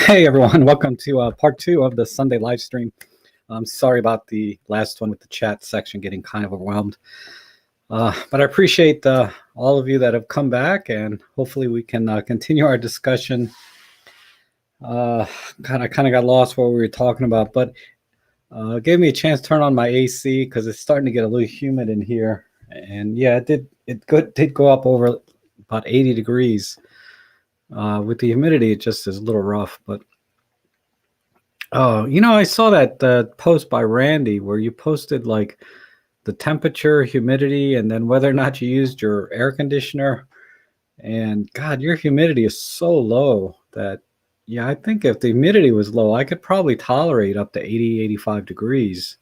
Hey everyone, welcome to part two of the Sunday live stream. I'm sorry about the last one with the chat section getting kind of overwhelmed. But I appreciate all of you that have come back, and hopefully we can continue our discussion. I kind of got lost what we were talking about, but it gave me a chance to turn on my AC because it's starting to get a little humid in here. And yeah, it did go up over about 80 degrees. With the humidity, it just is a little rough, but oh, I saw that post by Randy where you posted like the temperature, humidity, and then whether or not you used your air conditioner. And God, your humidity is so low that, yeah, I think if the humidity was low, I could probably tolerate up to 80, 85 degrees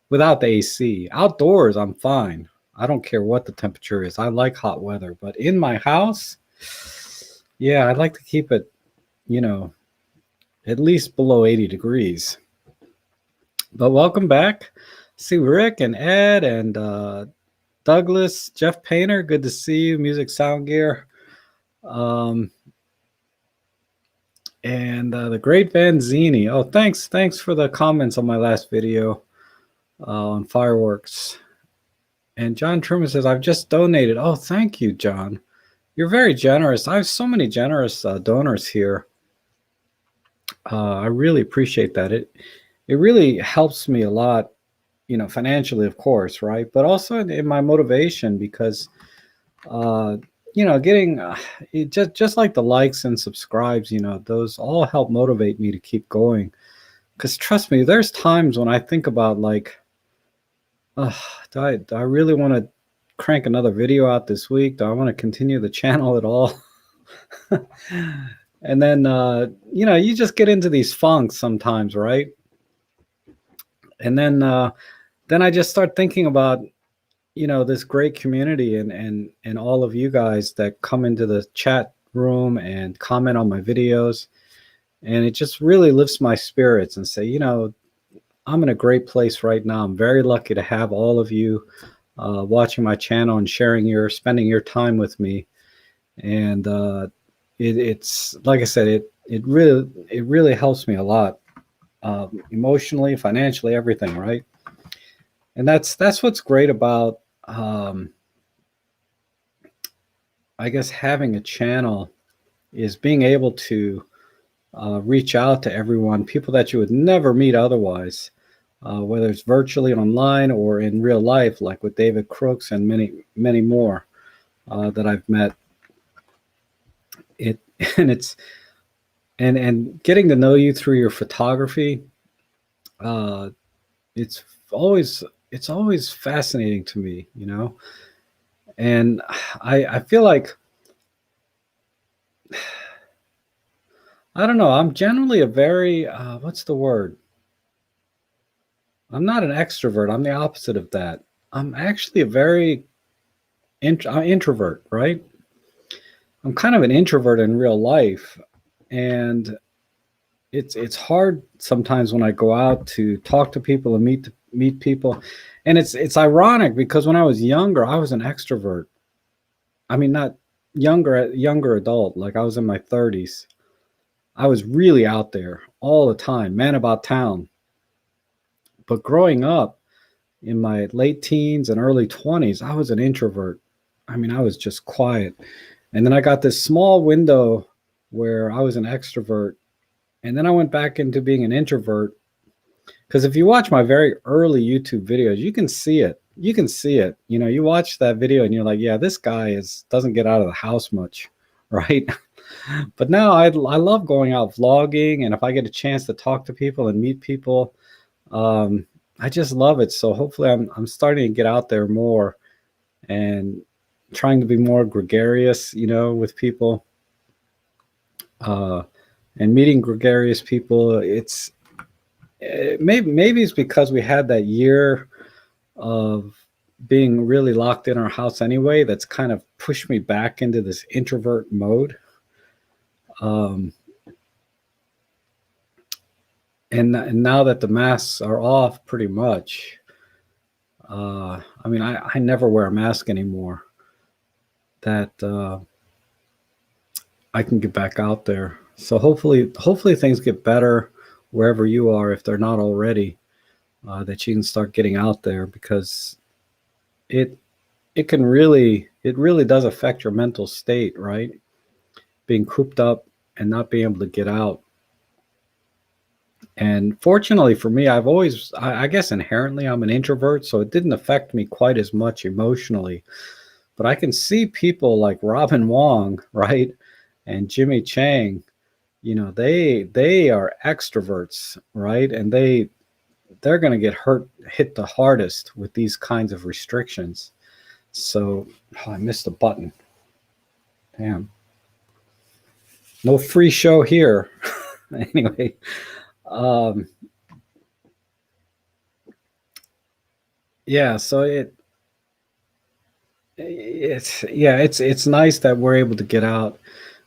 without the AC. Outdoors, I'm fine. I don't care what the temperature is. I like hot weather, but in my house, yeah, I'd like to keep it, you know, at least below 80 degrees. But welcome back. See Rick and Ed and Douglas, Jeff Painter. Good to see you. Music Sound Gear. And the great Vanzini. Oh, thanks for the comments on my last video on fireworks. And John Truman says, I've just donated. Oh, thank you, John. You're very generous. I have so many generous donors here. I really appreciate that. It really helps me a lot, financially, of course, right? But also in my motivation because, getting just like the likes and subscribes, those all help motivate me to keep going. Because trust me, there's times when I think about like, do I really want to crank another video out this week? Do I want to continue the channel at all? And then, you just get into these funks sometimes, right? And then I just start thinking about, this great community and all of you guys that come into the chat room and comment on my videos. And it just really lifts my spirits and say, I'm in a great place right now. I'm very lucky to have all of you watching my channel and spending your time with me. And it's like I said, it really helps me a lot, emotionally, financially, everything, right? And that's what's great about, I guess, having a channel is being able to reach out to everyone, people that you would never meet otherwise, whether it's virtually online or in real life, like with David Crooks and many more that I've met. And getting to know you through your photography, it's always fascinating to me, and I feel like, I don't know, I'm generally a very what's the word, I'm not an extrovert. I'm the opposite of that. I'm actually a very introvert, right? I'm kind of an introvert in real life, and it's hard sometimes when I go out to talk to people and meet people. And it's ironic because when I was younger, I was an extrovert. I mean, not younger adult, like I was in my 30s. I was really out there all the time, man about town. But growing up in my late teens and early 20s, I was an introvert. I mean, I was just quiet. And then I got this small window where I was an extrovert. And then I went back into being an introvert. Because if you watch my very early YouTube videos, you can see it. You can see it. You watch that video and you're like, yeah, this guy doesn't get out of the house much, right? But now I love going out vlogging. And if I get a chance to talk to people and meet people, I just love it. So hopefully I'm starting to get out there more and trying to be more gregarious, with people, and meeting gregarious people. Maybe it's because we had that year of being really locked in our house anyway, that's kind of pushed me back into this introvert mode. And now that the masks are off pretty much, I mean, I never wear a mask anymore, that I can get back out there. So hopefully things get better wherever you are, if they're not already, that you can start getting out there, because it it really does affect your mental state, right? Being cooped up and not being able to get out. And fortunately for me, I guess inherently I'm an introvert, so it didn't affect me quite as much emotionally. But I can see people like Robin Wong, right? And Jimmy Chang, they are extroverts, right? And they're going to get hit the hardest with these kinds of restrictions. So, oh, I missed a button. Damn. No free show here. Anyway, um, yeah. So it's nice that we're able to get out.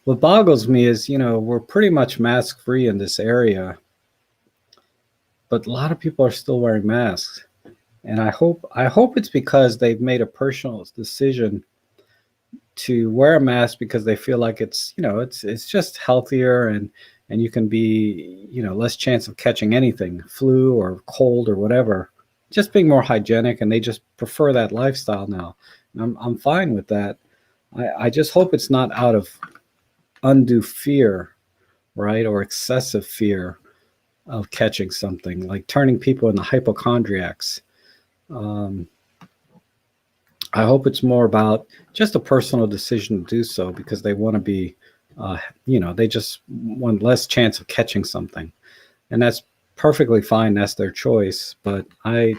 What boggles me is, we're pretty much mask free in this area, but a lot of people are still wearing masks. And I hope it's because they've made a personal decision to wear a mask, because they feel like it's just healthier, and you can be, less chance of catching anything, flu or cold or whatever, just being more hygienic, and they just prefer that lifestyle now. And I'm fine with that. I just hope it's not out of undue fear, right, or excessive fear of catching something, like turning people into hypochondriacs. um, I hope it's more about just a personal decision to do so, because they want to be, they just want less chance of catching something, and that's perfectly fine. That's their choice. But I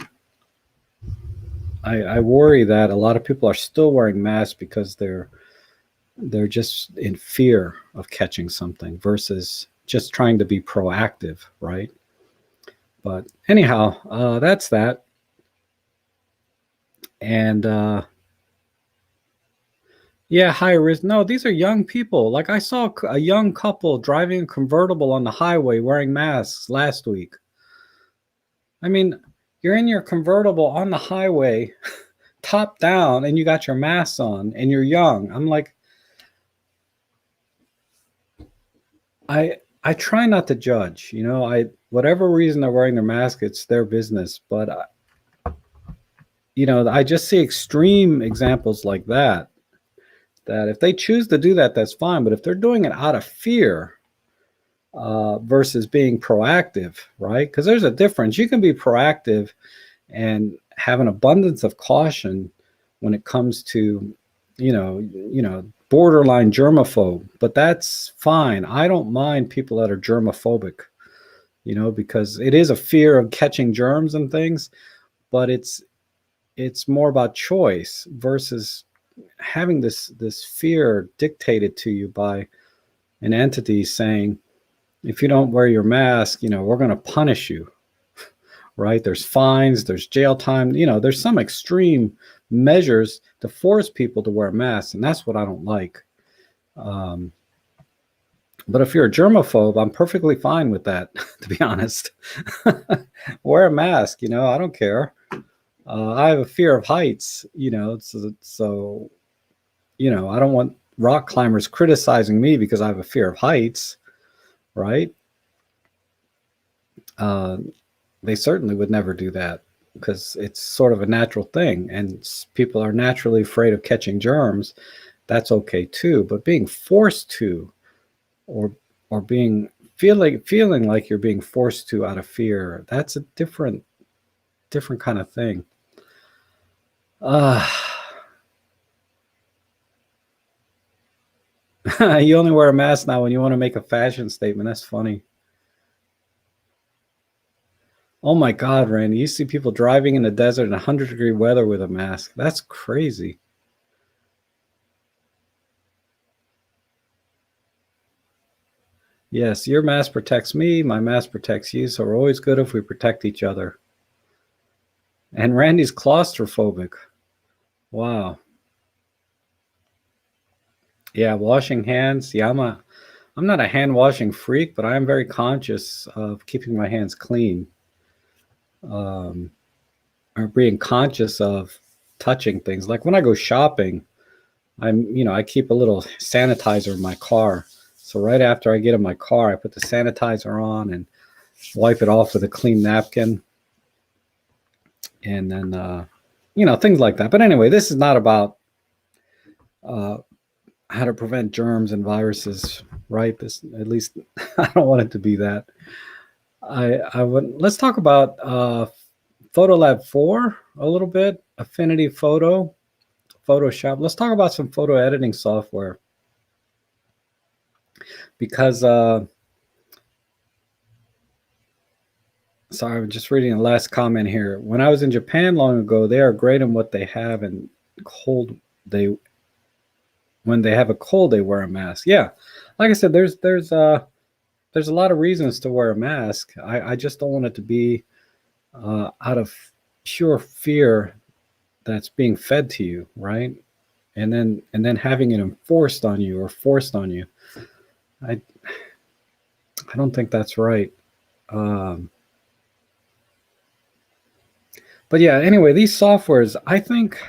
worry that a lot of people are still wearing masks because they're just in fear of catching something versus just trying to be proactive, right? But anyhow, that's that. And yeah, high risk. No, these are young people. Like, I saw a young couple driving a convertible on the highway wearing masks last week. I mean, you're in your convertible on the highway, top down, and you got your mask on, and you're young. I'm like, I try not to judge. I whatever reason they're wearing their mask, it's their business. But I just see extreme examples like that. That if they choose to do that, that's fine. But if they're doing it out of fear, versus being proactive, right? Because there's a difference. You can be proactive and have an abundance of caution when it comes to, borderline germaphobe, but that's fine. I don't mind people that are germophobic, because it is a fear of catching germs and things, but it's more about choice versus having this fear dictated to you by an entity saying, if you don't wear your mask, we're going to punish you, right? There's fines, there's jail time, there's some extreme measures to force people to wear masks, and that's what I don't like. Um, but if you're a germaphobe, I'm perfectly fine with that, to be honest. Wear a mask, I don't care. I have a fear of heights, so I don't want rock climbers criticizing me because I have a fear of heights, right? Uh, they certainly would never do that, because it's sort of a natural thing, and people are naturally afraid of catching germs. That's okay too. But being forced to, or being feeling like you're being forced to out of fear, that's a different kind of thing. uh you only wear a mask now when you want to make a fashion statement. That's funny. Oh my God, Randy, you see people driving in the desert in 100-degree weather with a mask. That's crazy. Yes, your mask protects me, my mask protects you, so we're always good if we protect each other. And Randy's claustrophobic. Wow. Yeah, washing hands. Yeah, I'm not a hand washing freak, but I am very conscious of keeping my hands clean. Um, or being conscious of touching things. Like when I go shopping, I keep a little sanitizer in my car So right after I get in my car, I put the sanitizer on and wipe it off with a clean napkin, and then things like that. But anyway, this is not about uh, how to prevent germs and viruses, right? This, at least, I don't want it to be that. I would Let's talk about Photolab 4 a little bit, Affinity Photo, Photoshop. Let's talk about some photo editing software, because sorry, I'm just reading the last comment here. When I was in Japan long ago, they are great in what they have, and cold they when they have a cold they wear a mask. Yeah, like I said, there's a lot of reasons to wear a mask. I just don't want it to be out of pure fear that's being fed to you, right? And then having it enforced on you or forced on you. I I don't think that's right. Um, but yeah, anyway, these softwares, I think,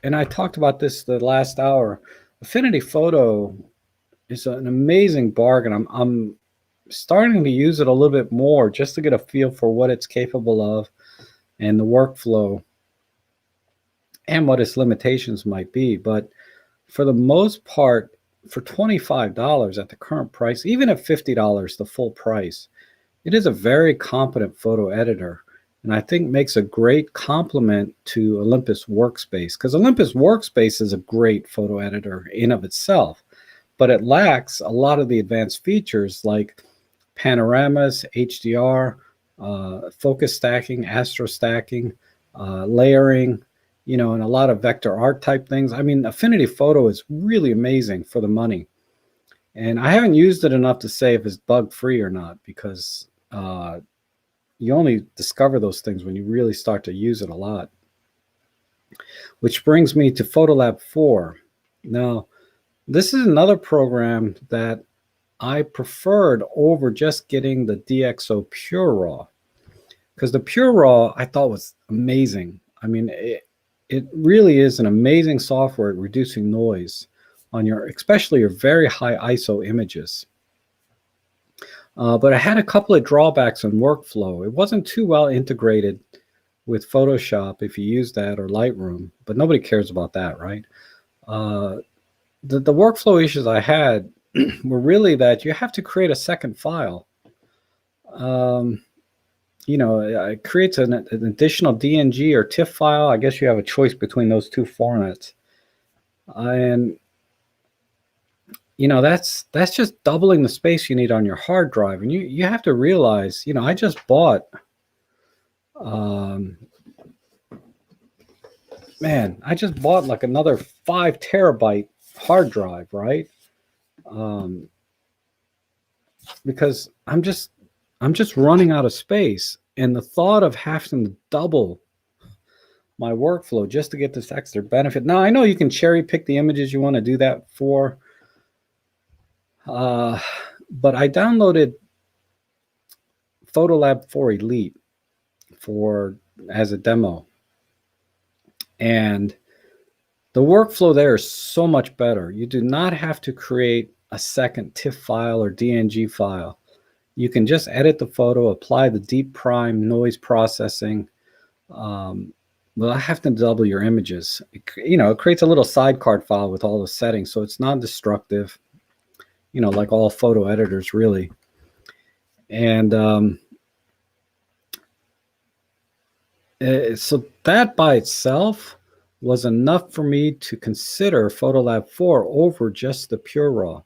and I talked about this the last hour. Affinity Photo is an amazing bargain. I'm starting to use it a little bit more just to get a feel for what it's capable of and the workflow and what its limitations might be. But for the most part, for $25 at the current price, even at $50, the full price, it is a very competent photo editor. And I think makes a great complement to Olympus Workspace, because Olympus Workspace is a great photo editor in of itself, but it lacks a lot of the advanced features like panoramas, HDR, focus stacking, astro stacking, layering, and a lot of vector art type things. I mean, Affinity Photo is really amazing for the money. And I haven't used it enough to say if it's bug free or not, because you only discover those things when you really start to use it a lot. Which brings me to Photolab 4. Now, this is another program that I preferred over just getting the DxO Pure Raw, because the Pure Raw I thought was amazing. I mean, it really is an amazing software at reducing noise on especially your very high ISO images. But I had a couple of drawbacks on workflow. It wasn't too well integrated with Photoshop if you use that, or Lightroom, but nobody cares about that, right? The workflow issues I had were really that you have to create a second file. It creates an additional DNG or TIFF file. I guess you have a choice between those two formats. And that's just doubling the space you need on your hard drive. And you have to realize, I just bought I just bought like another 5 terabyte hard drive, right? Because I'm just running out of space, and the thought of having to double my workflow just to get this extra benefit. Now, I know you can cherry pick the images you want to do that for, but I downloaded Photolab 4 Elite as a demo, and the workflow there is so much better. You do not have to create a second TIFF file or DNG file. You can just edit the photo, apply the deep prime noise processing. Well, I have to double your images. It creates a little sidecard file with all the settings, so it's non-destructive, like all photo editors really. And so that by itself was enough for me to consider Photolab 4 over just the Pure Raw.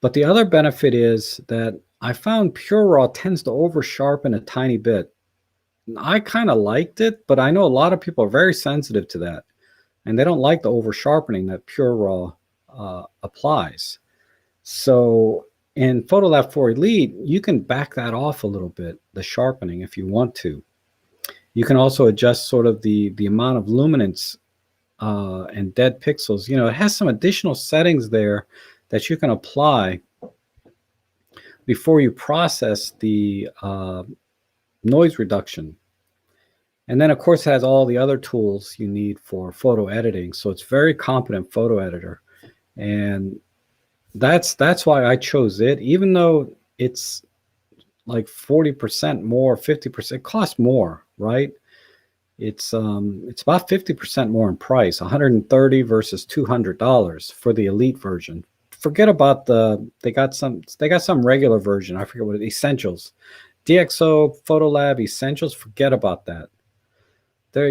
But the other benefit is that I found Pure Raw tends to over sharpen a tiny bit. I kind of liked it, but I know a lot of people are very sensitive to that, and they don't like the over sharpening that Pure Raw applies. So in Photolab 4 Elite, you can back that off a little bit, the sharpening, if you want to. You can also adjust sort of the amount of luminance and dead pixels. It has some additional settings there that you can apply before you process the noise reduction. And then, of course, it has all the other tools you need for photo editing. So it's very competent photo editor. And That's why I chose it, even though it's like 40% more, 50%. It costs more, right? It's about 50% more in price, 130 versus $200 for the elite version. Forget about they got some regular version. I forget what it essentials. DxO Photolab Essentials, forget about that. They're,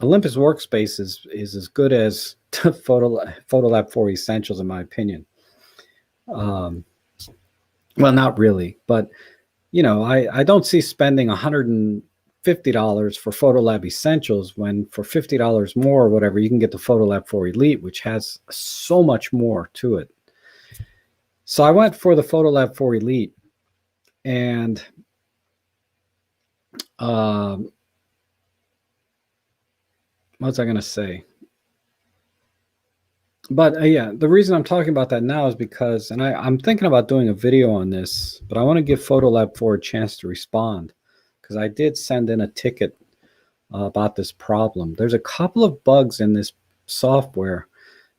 Olympus Workspace is as good as Photolab 4 Essentials in my opinion. Um, well, not really, but I don't see spending $150 for Photolab Essentials when for $50 more or whatever, you can get the Photolab 4 Elite, which has so much more to it. So I went for the Photolab 4 Elite, and what was I going to say? But yeah, the reason I'm talking about that now is because, and I'm thinking about doing a video on this, but I want to give Photolab 4 a chance to respond because I did send in a ticket about this problem. There's a couple of bugs in this software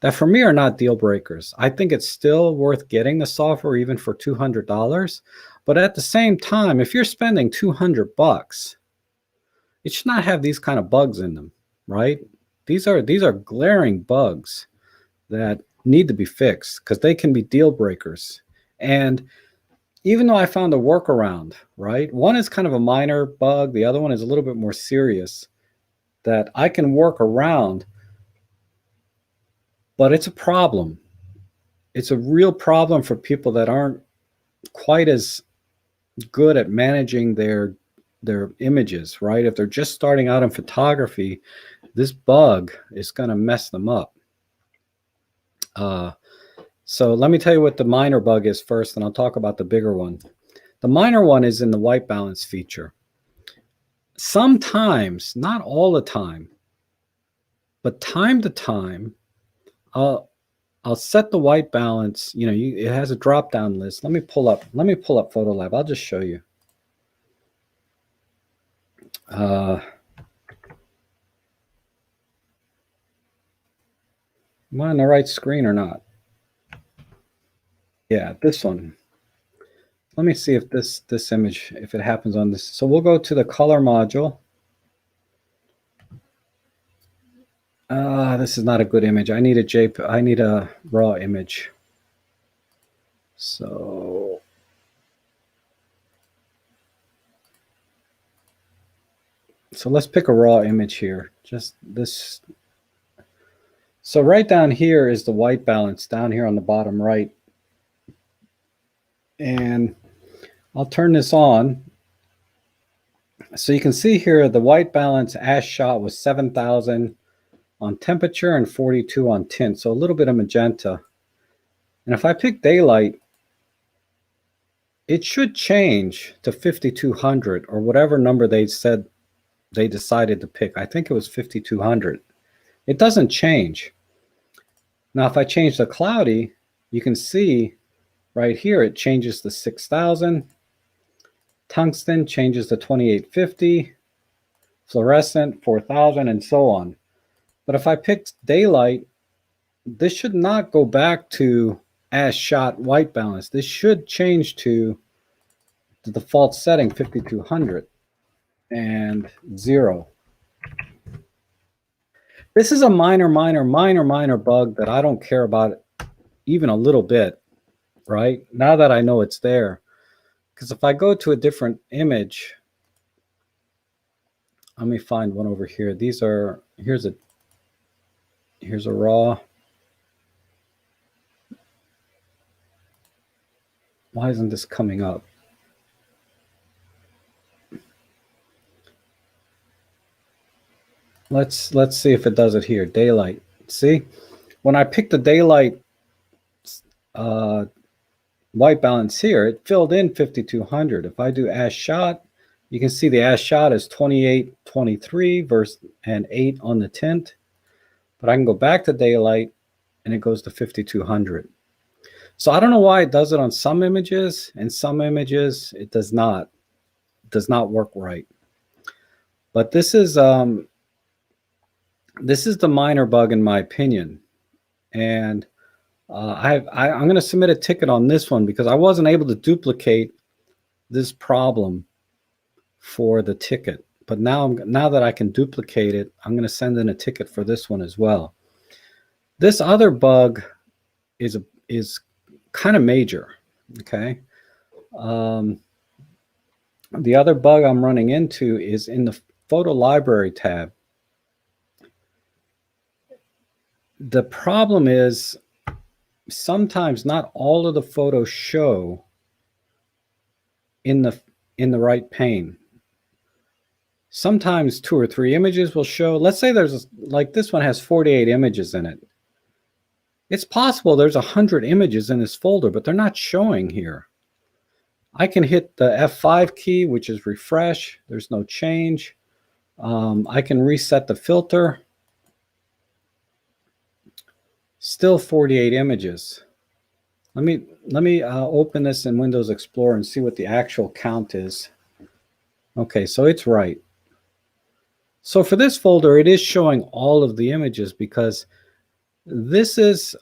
that for me are not deal breakers. I think it's still worth getting the software even for $200. But at the same time, if you're spending $200, it should not have these kind of bugs in them, right? These are glaring bugs that need to be fixed because they can be deal breakers. And even though I found a workaround, right? One is kind of a minor bug, the other one is a little bit more serious that I can work around, but it's a problem. It's a real problem for people that aren't quite as good at managing their images, right? If they're just starting out in photography, this bug is going to mess them up. So let me tell you what the minor bug is first, and I'll talk about the bigger one. The minor one is in the white balance feature. Sometimes, not all the time, but time to time, I'll set the white balance. It has a drop down list. Let me pull up Photolab. I'll just show you. Am I on the right screen or not? Yeah, this one. Let me see if this image, if it happens on this. So we'll go to the color module. This is not a good image. I need a raw image. So let's pick a raw image here. Just this. So right down here is the white balance down here on the bottom right. And I'll turn this on. So you can see here the white balance ash shot was 7,000 on temperature and 42 on tint. So a little bit of magenta. And if I pick daylight, it should change to 5,200 or whatever number they said they decided to pick. I think it was 5,200. It doesn't change. Now, if I change the cloudy, you can see right here, it changes to 6,000. Tungsten changes to 2,850. Fluorescent, 4,000, and so on. But if I pick daylight, this should not go back to ash shot white balance. This should change to the default setting, 5,200 and 0. This is a minor bug that I don't care about even a little bit, right? Now that I know it's there. Because if I go to a different image, let me find one over here. Here's a raw. Why isn't this coming up? Let's see if it does it here. Daylight. See, when I pick the daylight white balance here, it filled in 5,200. If I do ash shot, you can see the ash shot is 2823 versus and 8 on the tint. But I can go back to daylight and it goes to 5,200. So I don't know why it does it on some images, and some images it does not. It does not work right. But this is the minor bug in my opinion. And I'm going to submit a ticket on this one because I wasn't able to duplicate this problem for the ticket. But now that I can duplicate it, I'm going to send in a ticket for this one as well. This other bug is kind of major. Okay. The other bug I'm running into is in the photo library tab. The problem is sometimes not all of the photos show in the right pane. Sometimes 2 or 3 images will show. Let's say there's like this one has 48 images in it. It's possible there's 100 images in this folder, but they're not showing here. I can hit the F5 key, which is refresh. There's no change. I can reset the filter. Still 48 images. Let me open this in Windows Explorer and see what the actual count is. Okay, so it's right. So for this folder, it is showing all of the images because this is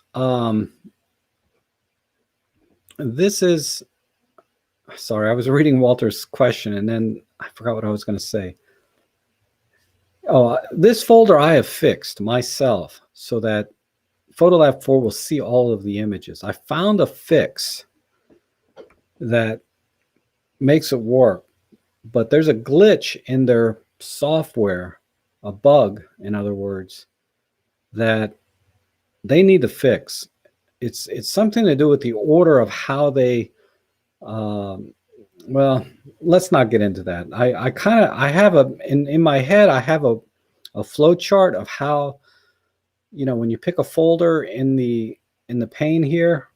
sorry, I was reading Walter's question and then I forgot what I was going to say. Oh, this folder I have fixed myself so that Photolab 4 will see all of the images. I found a fix that makes it work, but there's a glitch in their software, a bug, in other words, that they need to fix. It's something to do with the order of how they, well, let's not get into that. I have in my head, I have a flow chart of how, when you pick a folder in the pane here,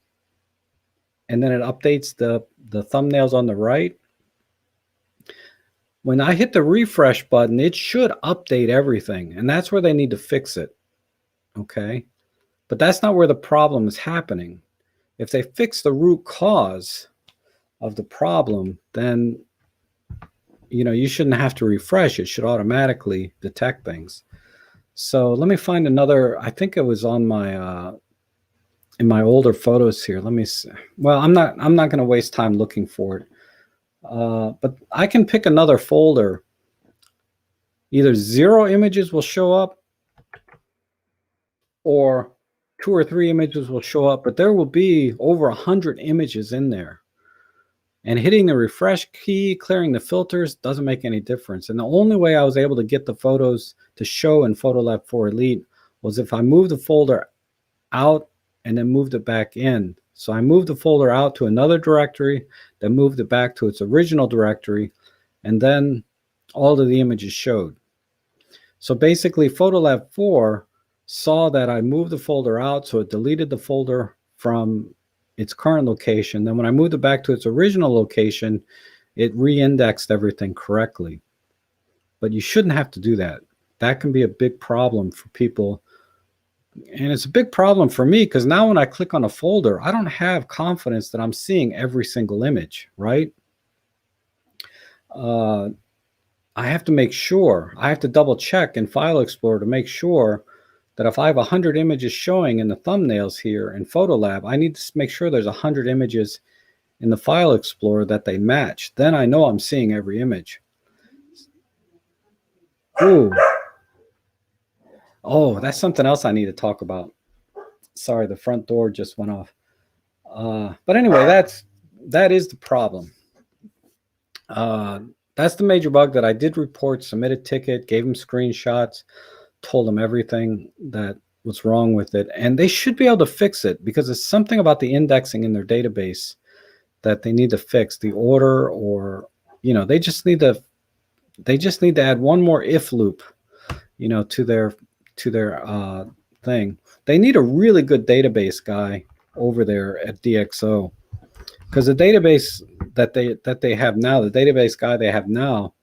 and then it updates the thumbnails on the right. When I hit the refresh button, it should update everything, and that's where they need to fix it. Okay, but that's not where the problem is happening. If they fix the root cause of the problem, then you shouldn't have to refresh. It should automatically detect things. So let me find another. I think it was on my in my older photos here. Let me see. Well, I'm not going to waste time looking for it. But I can pick another folder. Either 0 images will show up or 2 or 3 images will show up, but there will be over 100 images in there. And hitting the refresh key, clearing the filters doesn't make any difference. And the only way I was able to get the photos to show in Photolab 4 Elite was if I moved the folder out and then moved it back in. So I moved the folder out to another directory, then moved it back to its original directory, and then all of the images showed. So basically Photolab 4 saw that I moved the folder out, so it deleted the folder from its current location. Then when I moved it back to its original location, it re-indexed everything correctly. But you shouldn't have to do that. That can be a big problem for people. And it's a big problem for me because now when I click on a folder, I don't have confidence that I'm seeing every single image, right? I have to make sure, I have to double check in File Explorer to make sure that if I have 100 images showing in the thumbnails here in Photolab, I need to make sure there's 100 images in the File Explorer that they match. Then I know I'm seeing every image. Ooh. Oh, that's something else I need to talk about. Sorry, the front door just went off. But anyway, that is the problem. That's the major bug that I did report, submit a ticket, gave them screenshots, told them everything that was wrong with it. And they should be able to fix it because it's something about the indexing in their database that they need to fix, the order, or, they just need to add one more if loop, to their thing. They need a really good database guy over there at DxO, because the database that they have now, the database guy they have now,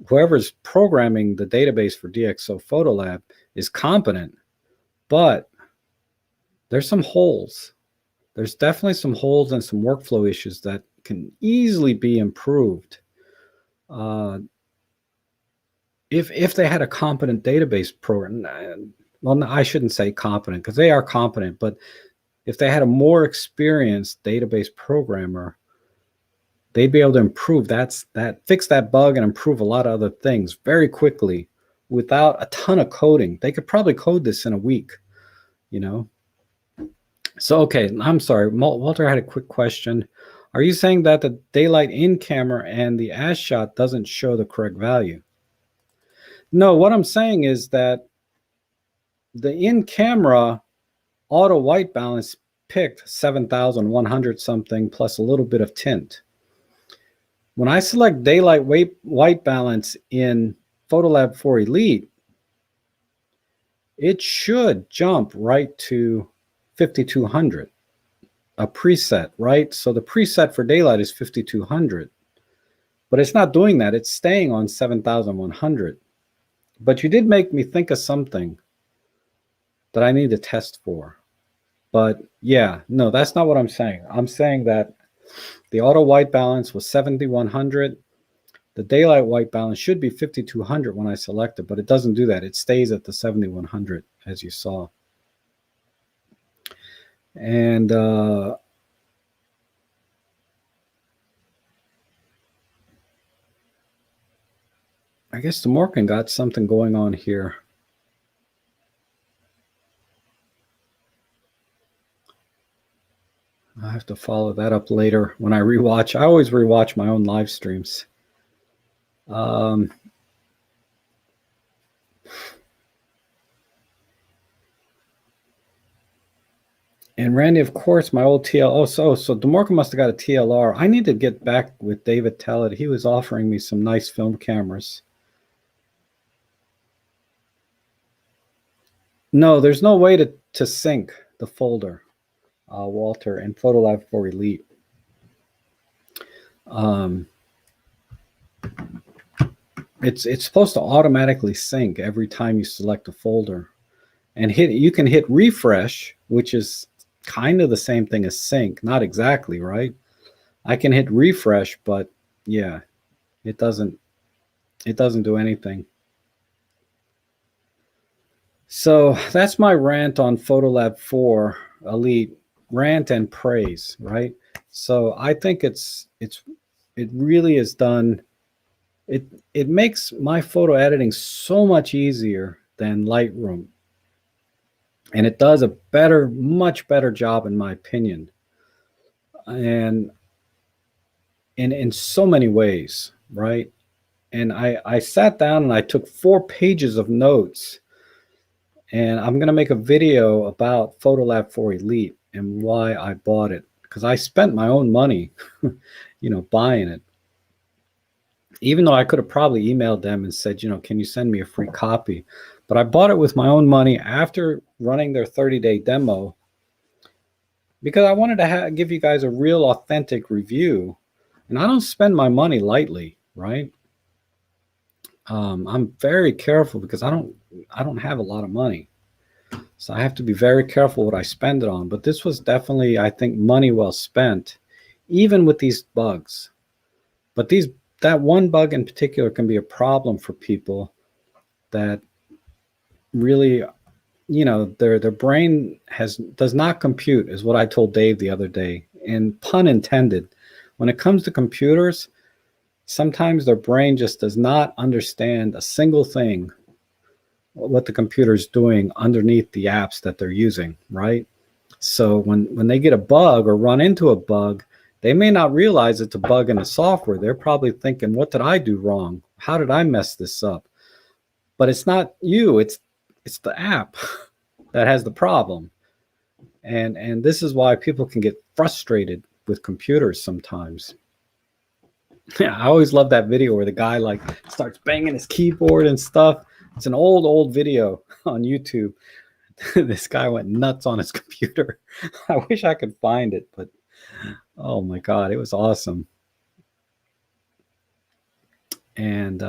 whoever's programming the database for DxO Photolab is competent, but there's some holes. There's definitely some holes and some workflow issues that can easily be improved. If they had a competent database program, well, I shouldn't say competent because they are competent, but if they had a more experienced database programmer, they'd be able to improve fix that bug and improve a lot of other things very quickly without a ton of coding. They could probably code this in a week, you know? So, okay, I'm sorry. Walter had a quick question. Are you saying that the daylight in camera and the as shot doesn't show the correct value? No, what I'm saying is that the in camera auto white balance picked 7,100 something plus a little bit of tint. When I select daylight white balance in Photolab 4 Elite, it should jump right to 5200, a preset, right? So the preset for daylight is 5200, but it's not doing that. It's staying on 7100. But you did make me think of something that I need to test for. But yeah, no, that's not what I'm saying. I'm saying that the auto white balance was 7100. The daylight white balance should be 5200 when I select it, but it doesn't do that. It stays at the 7100, as you saw. And I guess the Morgan got something going on here. I have to follow that up later when I rewatch. I always rewatch my own live streams. And Randy, of course, my old TL. Oh, so DeMorca must have got a TLR. I need to get back with David Tellett. He was offering me some nice film cameras. No, there's no way to sync the folder, Walter, in Photolab 4 Elite. It's supposed to automatically sync every time you select a folder, and you can hit refresh, which is kind of the same thing as sync, not exactly, right? I can hit refresh, but yeah, it doesn't do anything. So that's my rant on Photolab 4 Elite, rant and praise, right? So I think it really is done. It makes my photo editing so much easier than Lightroom. And it does a much better job, in my opinion. And in so many ways, right? And I sat down and I took 4 pages of notes. And I'm going to make a video about Photolab 4 Elite and why I bought it. Because I spent my own money, buying it. Even though I could have probably emailed them and said, can you send me a free copy? But I bought it with my own money after running their 30-day demo because I wanted to give you guys a real authentic review. And I don't spend my money lightly, right? I'm very careful because I don't have a lot of money. So I have to be very careful what I spend it on. But this was definitely, I think, money well spent, even with these bugs. But that one bug in particular can be a problem for people that really, their brain does not compute, is what I told Dave the other day. And pun intended, when it comes to computers, sometimes their brain just does not understand a single thing, what the computer's doing underneath the apps that they're using, right? So when they get a bug or run into a bug, they may not realize it's a bug in the software. They're probably thinking, what did I do wrong? How did I mess this up? But it's not you, it's the app that has the problem. And this is why people can get frustrated with computers sometimes. Yeah, I always love that video where the guy starts banging his keyboard and stuff. It's an old video on YouTube. This guy went nuts on his computer. I wish I could find it, but oh my God, it was awesome. And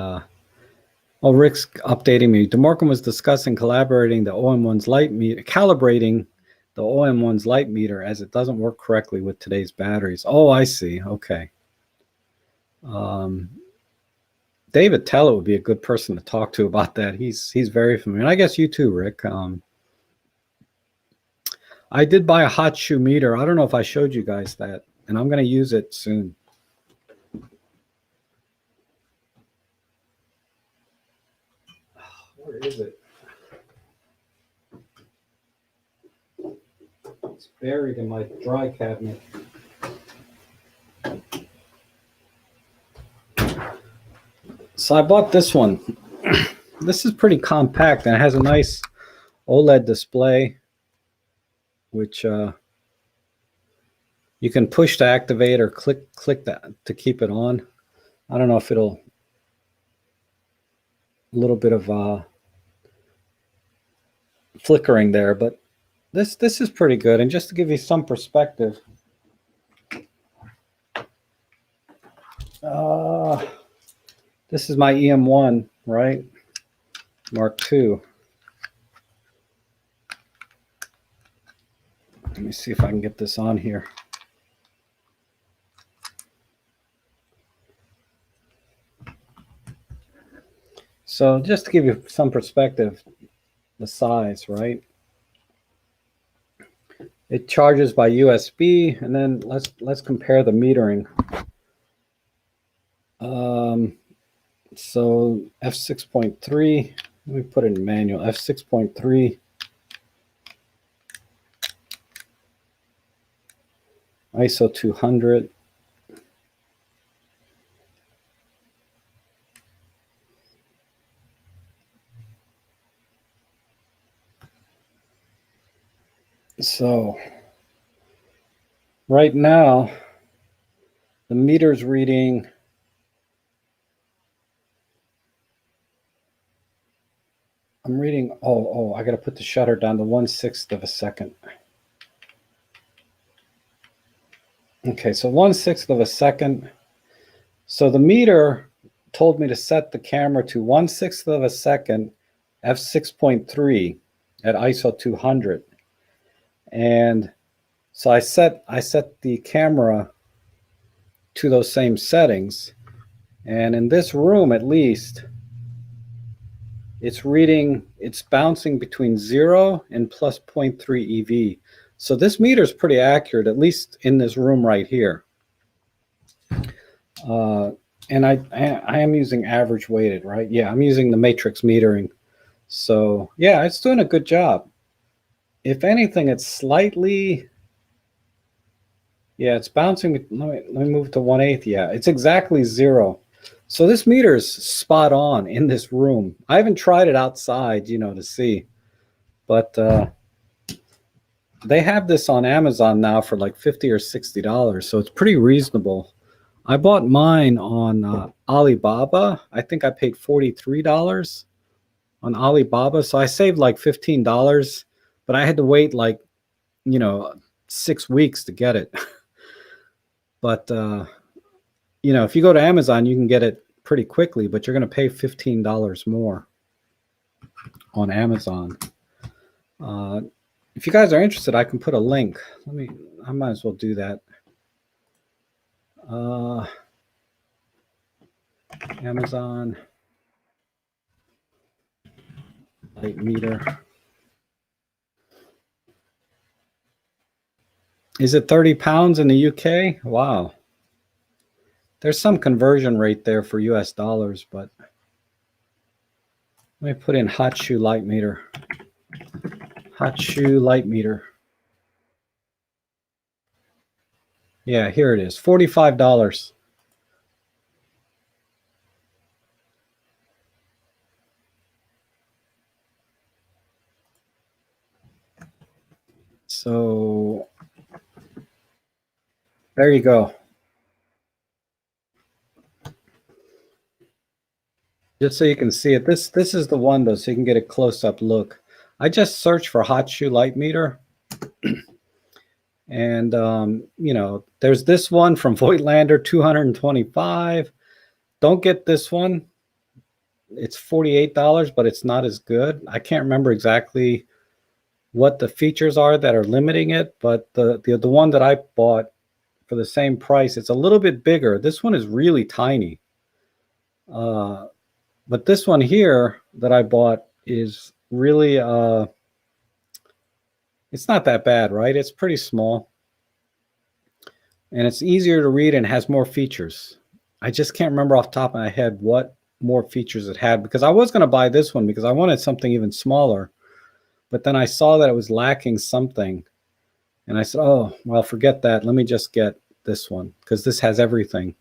Rick's updating me. DeMorcom was discussing calibrating the OM1's light meter as it doesn't work correctly with today's batteries. Oh, I see. Okay. David Tellett would be a good person to talk to about that. He's very familiar. And I guess you too, Rick. I did buy a hot shoe meter. I don't know if I showed you guys that, and I'm going to use it soon. Where is it? It's buried in my dry cabinet. So I bought this one. This is pretty compact and it has a nice OLED display, which you can push to activate or click that to keep it on. I don't know if it'll a little bit of flickering there, but this is pretty good. And just to give you some perspective, this is my EM1, right? Mark II. Let me see if I can get this on here. So just to give you some perspective, the size, right? It charges by USB, and then let's compare the metering. So f6.3, let me put it in manual, f6.3. ISO 200. So right now, the meter's reading I'm reading, I got to put the shutter down to 1/6 of a second. Okay, so 1/6 of a second. So the meter told me to set the camera to 1/6 of a second, f6.3 at ISO 200. And so I set the camera to those same settings. And in this room, at least, it's bouncing between 0 and plus 0.3 EV. So this meter is pretty accurate, at least in this room right here. And I am using average weighted, right? Yeah, I'm using the matrix metering. So yeah, it's doing a good job. If anything, it's slightly, yeah, it's bouncing. Let me move to 1/8. Yeah, it's exactly 0. So this meter is spot on in this room. I haven't tried it outside, to see, but they have this on Amazon now for like $50 or $60, so it's pretty reasonable. I bought mine on Alibaba. I think I paid $43 on Alibaba, so I saved like $15, but I had to wait like 6 weeks to get it. But if you go to Amazon, you can get it pretty quickly, but you're going to pay $15 more on Amazon. If you guys are interested, I can put a link. I might as well do that. Amazon light meter. Is it 30 pounds in the UK? Wow. There's some conversion rate there for US dollars, but let me put in hot shoe light meter. Hot shoe light meter. Yeah, here it is, $45. So there you go. Just so you can see it, this is the one though, so you can get a close-up look. I just searched for hot shoe light meter, and there's this one from Voigtlander, 225. Don't get this one. It's $48, but it's not as good. I can't remember exactly what the features are that are limiting it, but the one that I bought for the same price, it's a little bit bigger. This one is really tiny. But this one here that I bought is really It's not that bad, right? It's pretty small and it's easier to read and has more features. I just can't remember off the top of my head what more features it had because I was going to buy this one because I wanted something even smaller. But then I saw that it was lacking something. And I said, oh, well, forget that. Let me just get this one because this has everything.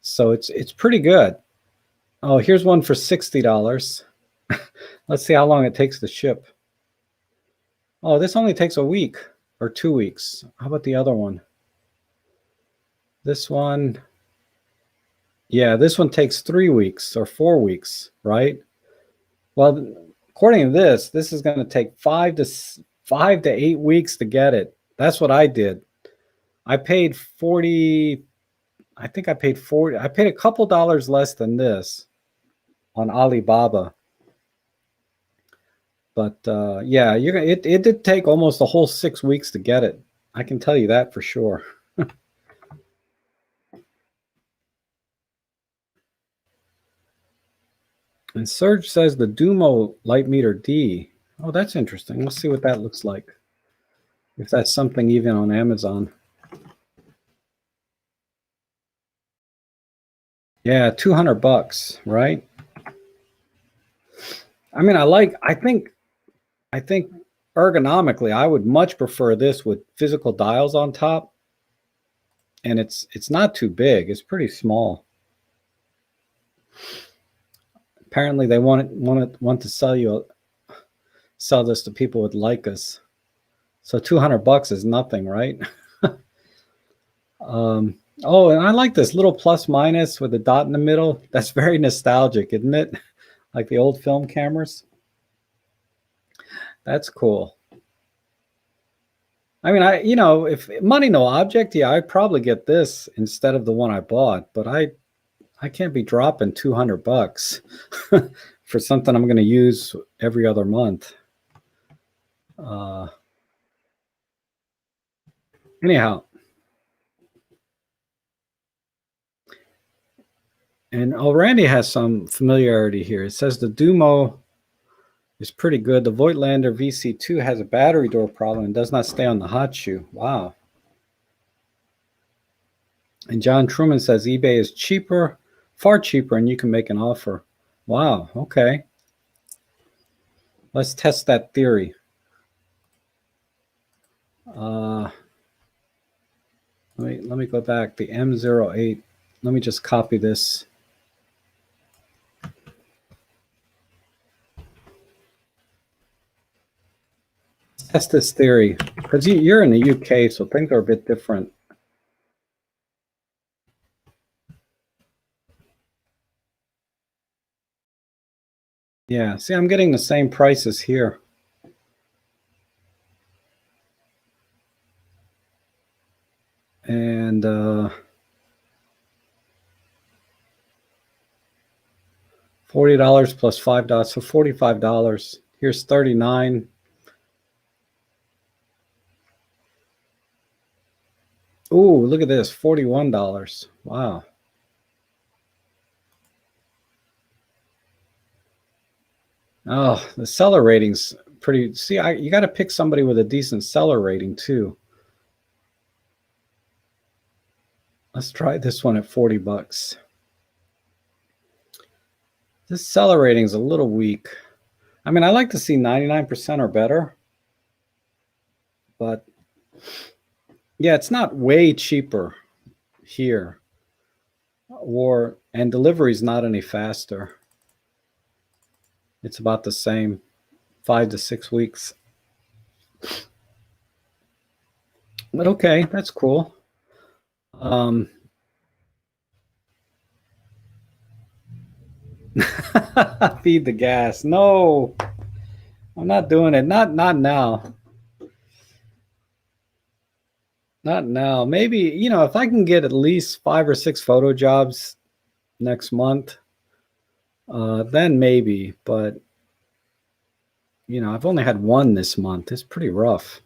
So it's pretty good. Oh, here's one for $60. Let's see how long it takes to ship. Oh, this only takes a week or 2 weeks. How about the other one? This one, yeah, this one takes 3 weeks or 4 weeks, right? Well, according to this is going to take 5 to 8 weeks to get it. That's what I did. I paid 40. I think I paid 40. I paid a couple dollars less than this on Alibaba. But yeah, it did take almost a whole 6 weeks to get it. I can tell you that for sure. And Serge says the Dumo light meter D. Oh, that's interesting. Let's see what that looks like. If that's something even on Amazon. Yeah, $200, right? I mean, I think ergonomically, I would much prefer this with physical dials on top. And it's not too big. It's pretty small. Apparently, they want to sell this to people with Leicas. So $200 is nothing, right? Oh, and I like this little plus minus with a dot in the middle. That's very nostalgic, isn't it? Like the old film cameras. That's cool. I mean, if money no object, yeah, I'd probably get this instead of the one I bought. But I can't be dropping $200 for something I'm going to use every other month. Anyhow, and Randy has some familiarity here. It says the Dumo is pretty good. The Voigtlander VC2 has a battery door problem and does not stay on the hot shoe. Wow. And John Truman says eBay is cheaper, far cheaper, and you can make an offer. Wow. Okay. Let's test that theory. Let me go back. The M08. Let me just copy this. Test this theory because you're in the UK, so things are a bit different. Yeah, see, I'm getting the same prices here. And $40 plus $5, so $45. Here's 39. Ooh, look at this, $41. Wow. Oh, the seller rating's pretty. See, you got to pick somebody with a decent seller rating too. Let's try this one at $40. This seller rating is a little weak. I mean, I like to see 99% or better, but yeah, it's not way cheaper here, and delivery's not any faster. It's about the same, 5 to 6 weeks. But okay, that's cool. Feed the gas. No, I'm not doing it. Not now. Not now. Maybe, if I can get at least 5 or 6 photo jobs next month, then maybe. But, I've only had one this month. It's pretty rough.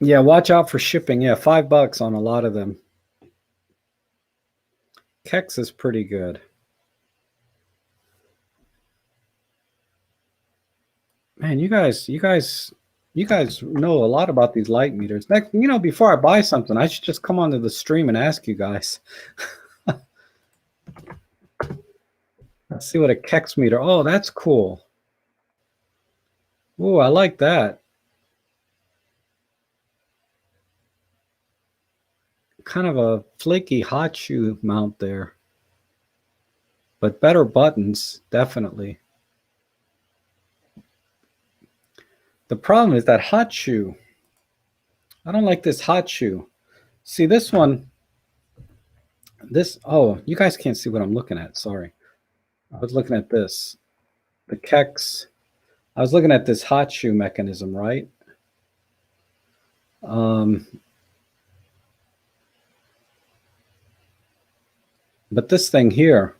Yeah, watch out for shipping. Yeah, $5 on a lot of them. Kex is pretty good. Man, you guys know a lot about these light meters. Next, before I buy something, I should just come onto the stream and ask you guys. Let's see what a Kex meter. Oh, that's cool. Oh, I like that. Kind of a flaky hot shoe mount there, but better buttons, definitely. The problem is that hot shoe. I don't like this hot shoe. See this one. Oh, you guys can't see what I'm looking at. Sorry. I was looking at this. The Kex. I was looking at this hot shoe mechanism, right? But this thing here,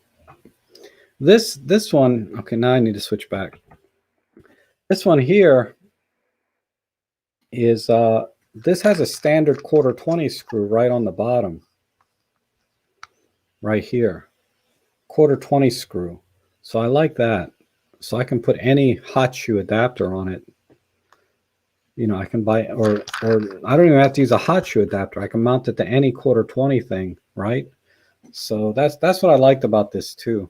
this one, okay, now I need to switch back. This one here is this has a standard quarter 20 screw right on the bottom. Right here. Quarter 20 screw. So I like that. So I can put any hot shoe adapter on it. I can buy or I don't even have to use a hot shoe adapter. I can mount it to any quarter 20 thing, right? So that's what I liked about this too.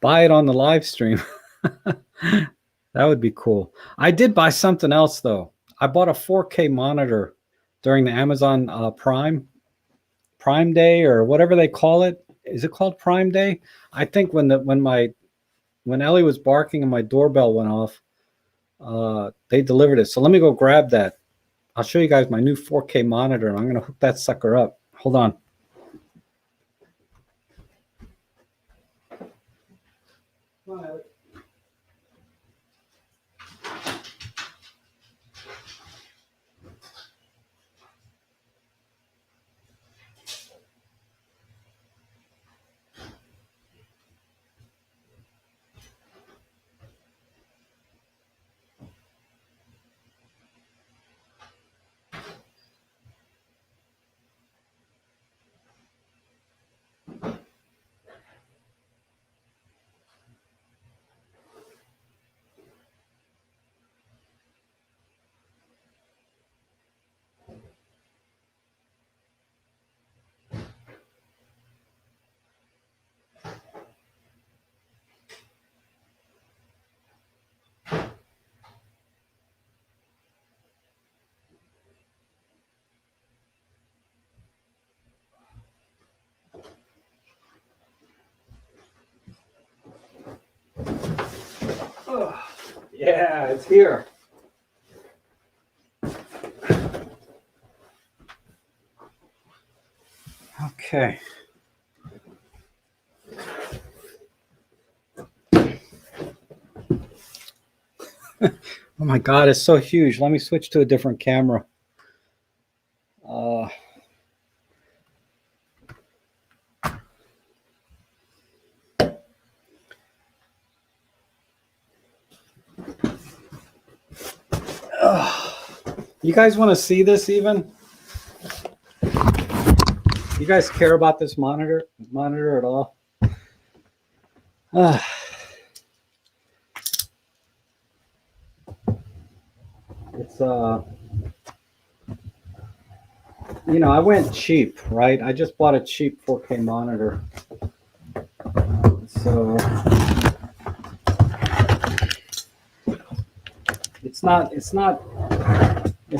Buy it on the live stream. That would be cool. I did buy something else though. I bought a 4K monitor during the Amazon Prime Day or whatever they call it. Is it called Prime Day? I think when Ellie was barking and my doorbell went off, they delivered it. So let me go grab that. I'll show you guys my new 4K monitor, and I'm going to hook that sucker up. Hold on. Come on, Ellie. Oh, yeah, it's here. Okay. Oh my God, it's so huge. Let me switch to a different camera. You guys want to see this even? You guys care about this monitor at all? It's I went cheap, right? I just bought a cheap 4K monitor. So it's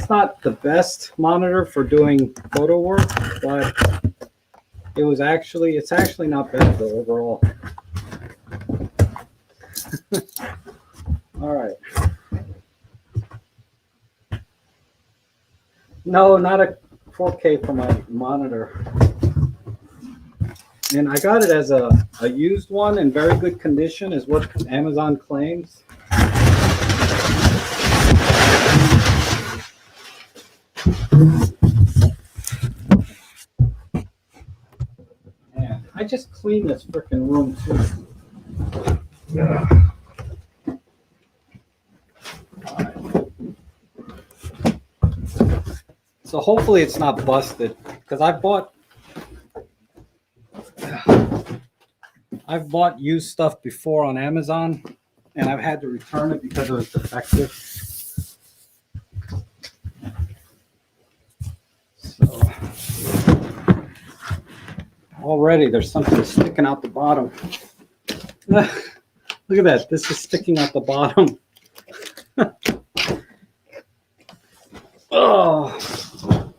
not the best monitor for doing photo work, but it's actually not bad though overall. All right. No, not a 4K for my monitor. And I got it as a used one in very good condition, is what Amazon claims. Man, I just cleaned this freaking room too. Yeah. So hopefully it's not busted, because I bought I've bought used stuff before on Amazon, and I've had to return it because it was defective. So already there's something sticking out the bottom. Look at that. This is sticking out the bottom. Oh,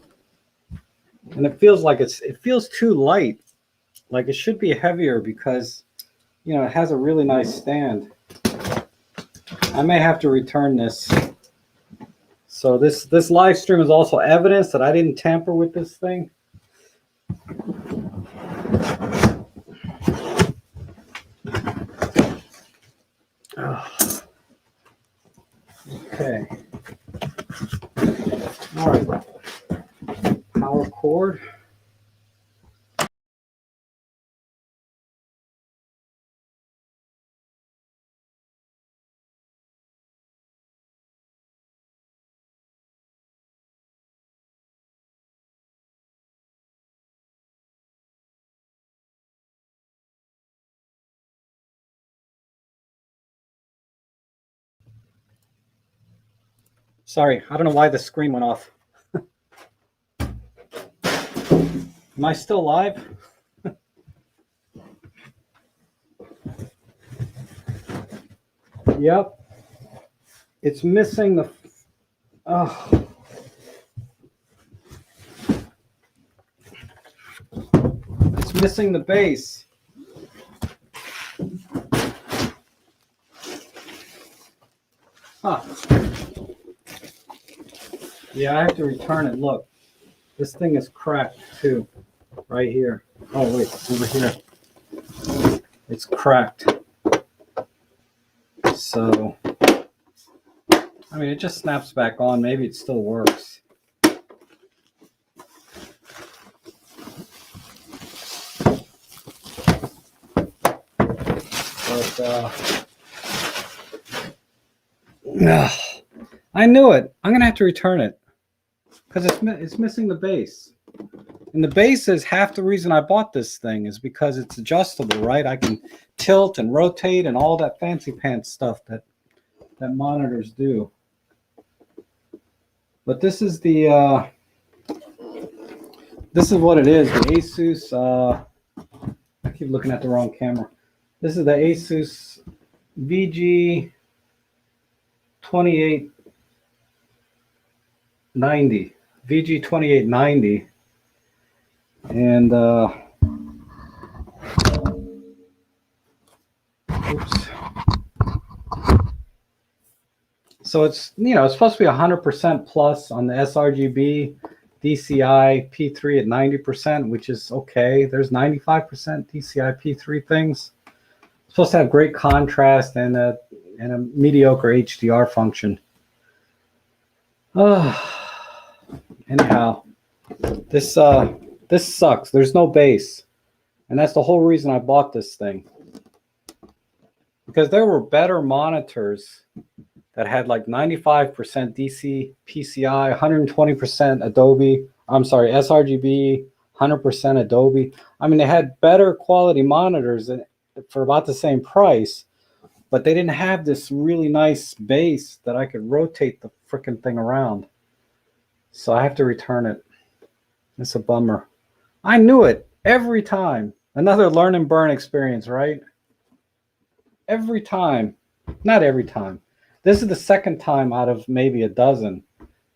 and it feels like it feels too light. Like it should be heavier because, you know, it has a really nice stand. I may have to return this. So this live stream is also evidence that I didn't tamper with this thing. Oh. Okay. All right. Power cord. Sorry, I don't know why the screen went off. Am I still live? Yep. It's missing the. Oh. It's missing the base. Huh. Yeah, I have to return it. Look, this thing is cracked too, right here. Oh wait, over here. It's cracked. So, I mean, it just snaps back on. Maybe it still works. But, I knew it. I'm going to have to return it because it's missing the base. And the base is half the reason I bought this thing is because it's adjustable, right? I can tilt and rotate and all that fancy pants stuff that monitors do. But this is the this is what it is. The Asus. I keep looking at the wrong camera. This is the Asus VG 2890. VG 2890. And oops. So it's, you know, it's supposed to be 100% plus on the sRGB, DCI P3 at 90%, which is okay. There's 95% DCI P3 things. It's supposed to have great contrast and a mediocre HDR function. Anyhow, this sucks. There's no base, and that's the whole reason I bought this thing. Because there were better monitors that had like 95% DC PCI, 120% Adobe. I'm sorry, sRGB, 100% Adobe. I mean, they had better quality monitors for about the same price, but they didn't have this really nice base that I could rotate the freaking thing around. So I have to return it. It's a bummer. I knew it every time. Another learn and burn experience, right? Every time. Not every time. This is the second time out of maybe a dozen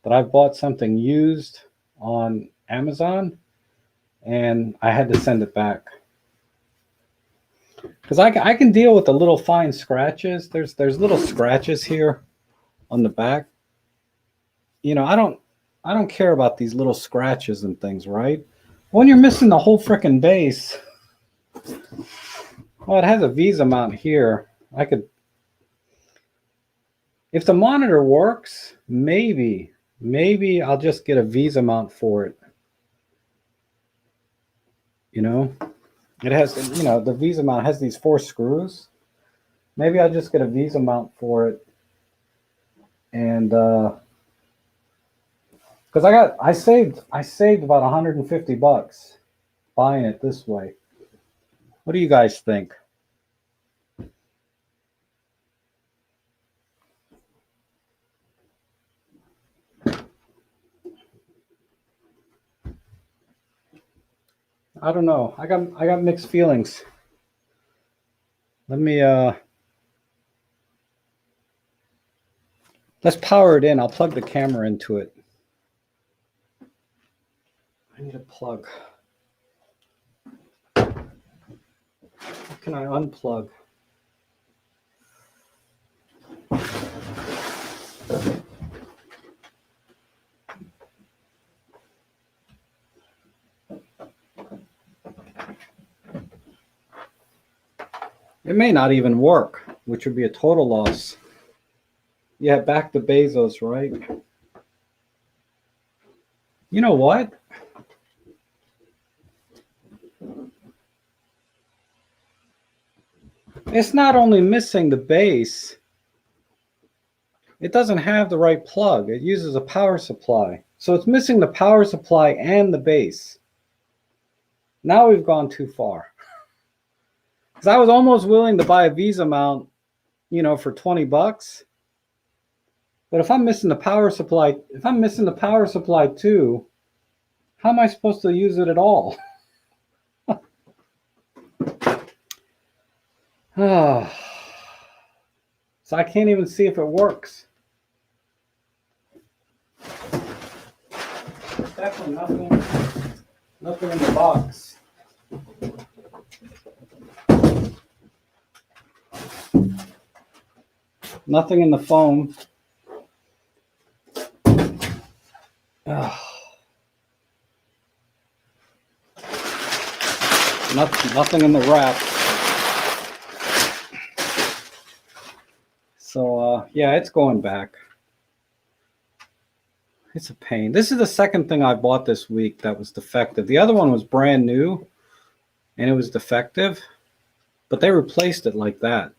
that I've bought something used on Amazon and I had to send it back. Because I can deal with the little fine scratches. There's little scratches here on the back. You know, I don't care about these little scratches and things, right? When you're missing the whole frickin' base. Well, it has a Visa mount here. I could, if the monitor works, maybe I'll just get a Visa mount for it. You know, it has, you know, the Visa mount has these 4 screws. Maybe I'll just get a Visa mount for it. And because I saved about 150 bucks buying it this way. What do you guys think? I don't know. I got mixed feelings. Let me let's power it in. I'll plug the camera into it. I need a plug. How can I unplug? It may not even work, which would be a total loss. Yeah, back to Bezos, right? You know what? It's not only missing the base, it doesn't have the right plug. It uses a power supply. So it's missing the power supply and the base. Now we've gone too far. Because I was almost willing to buy a Visa mount, for $20. But if I'm missing the power supply, too, how am I supposed to use it at all? So I can't even see if it works. Definitely nothing in the box. Nothing in the foam. Nothing in the wrap. So yeah, it's going back. It's a pain. This is the second thing I bought this week that was defective. The other one was brand new and it was defective, but they replaced it like that,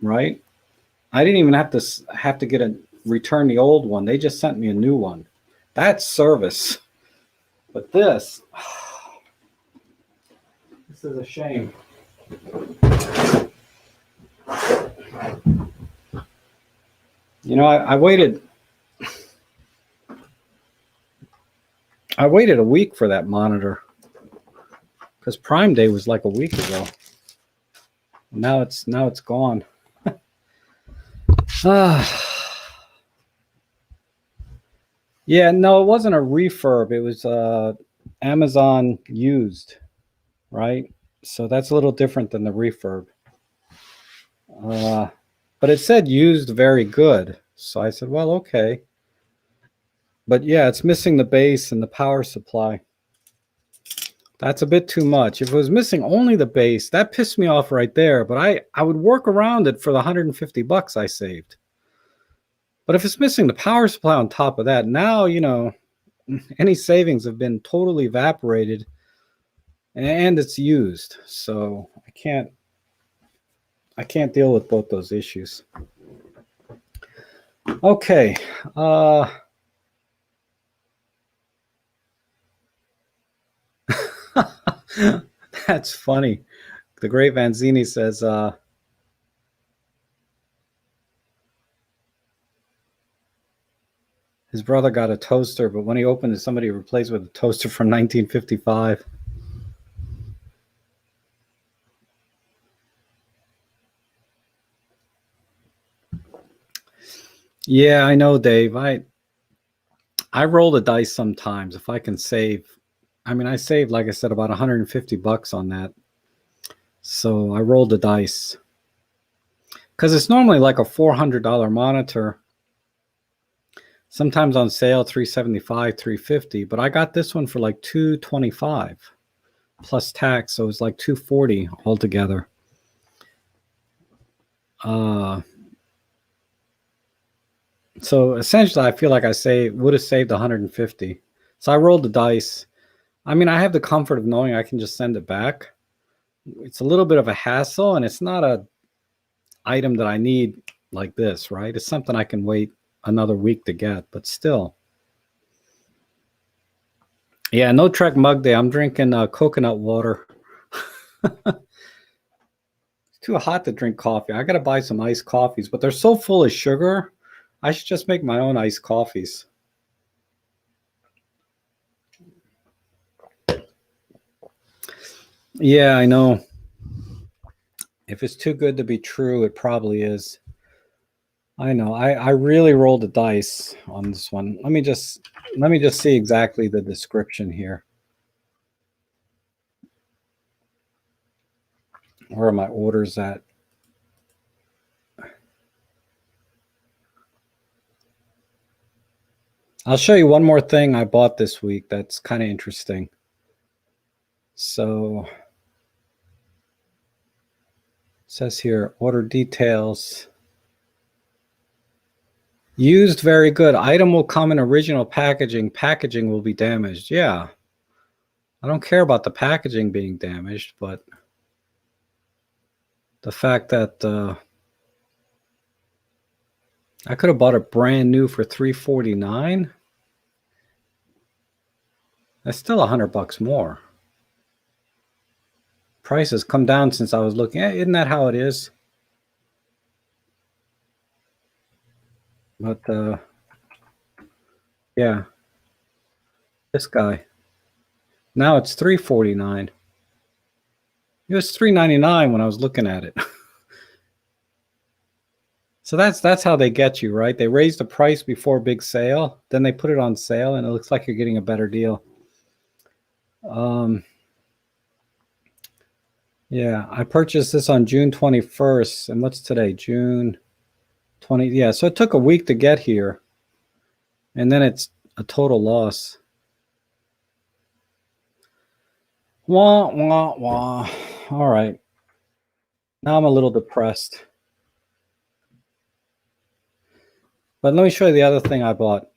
right? I didn't even have to return the old one. They just sent me a new one. That's service. But this is a shame. I waited a week for that monitor because Prime Day was like a week ago. Now it's gone. Yeah, no, it wasn't a refurb. It was Amazon used, right? So that's a little different than the refurb. But it said used very good. So I said, well, okay. But yeah, it's missing the base and the power supply. That's a bit too much. If it was missing only the base, that pissed me off right there. But I would work around it for the $150 I saved. But if it's missing the power supply on top of that, now, any savings have been totally evaporated and it's used. So I can't deal with both those issues. Okay. That's funny. The great Vanzini says, his brother got a toaster, but when he opened it, somebody replaced with a toaster from 1955. Yeah, I know, Dave. I roll the dice sometimes if I can save. I mean, I saved, like I said, about $150 on that. So I rolled the dice. Because it's normally like a $400 monitor. Sometimes on sale, $375, $350. But I got this one for like $225 plus tax. So it was like $240 altogether. So essentially, I feel like I would have saved $150. So I rolled the dice. I mean, I have the comfort of knowing I can just send it back. It's a little bit of a hassle, and it's not a item that I need like this, right? It's something I can wait another week to get, but still. Yeah, no Trek mug day. I'm drinking coconut water. It's too hot to drink coffee. I got to buy some iced coffees, but they're so full of sugar. I should just make my own iced coffees. Yeah, I know. If it's too good to be true, it probably is. I know. I really rolled the dice on this one. Let me just see exactly the description here. Where are my orders at? I'll show you one more thing I bought this week that's kind of interesting. So it says here, order details. Used very good. Item will come in original packaging. Packaging will be damaged. Yeah. I don't care about the packaging being damaged, but the fact that I could have bought it brand new for $349. That's still $100 more. Prices come down since I was looking. Isn't that how it is? But yeah, this guy. Now it's $349. It was $399 when I was looking at it. So that's how they get you, right? They raise the price before big sale, then they put it on sale, and it looks like you're getting a better deal. Yeah, I purchased this on June 21st, and what's today? June 20. Yeah, so it took a week to get here, and then it's a total loss. Wah, wah, wah. All right. Now I'm a little depressed. But let me show you the other thing I bought.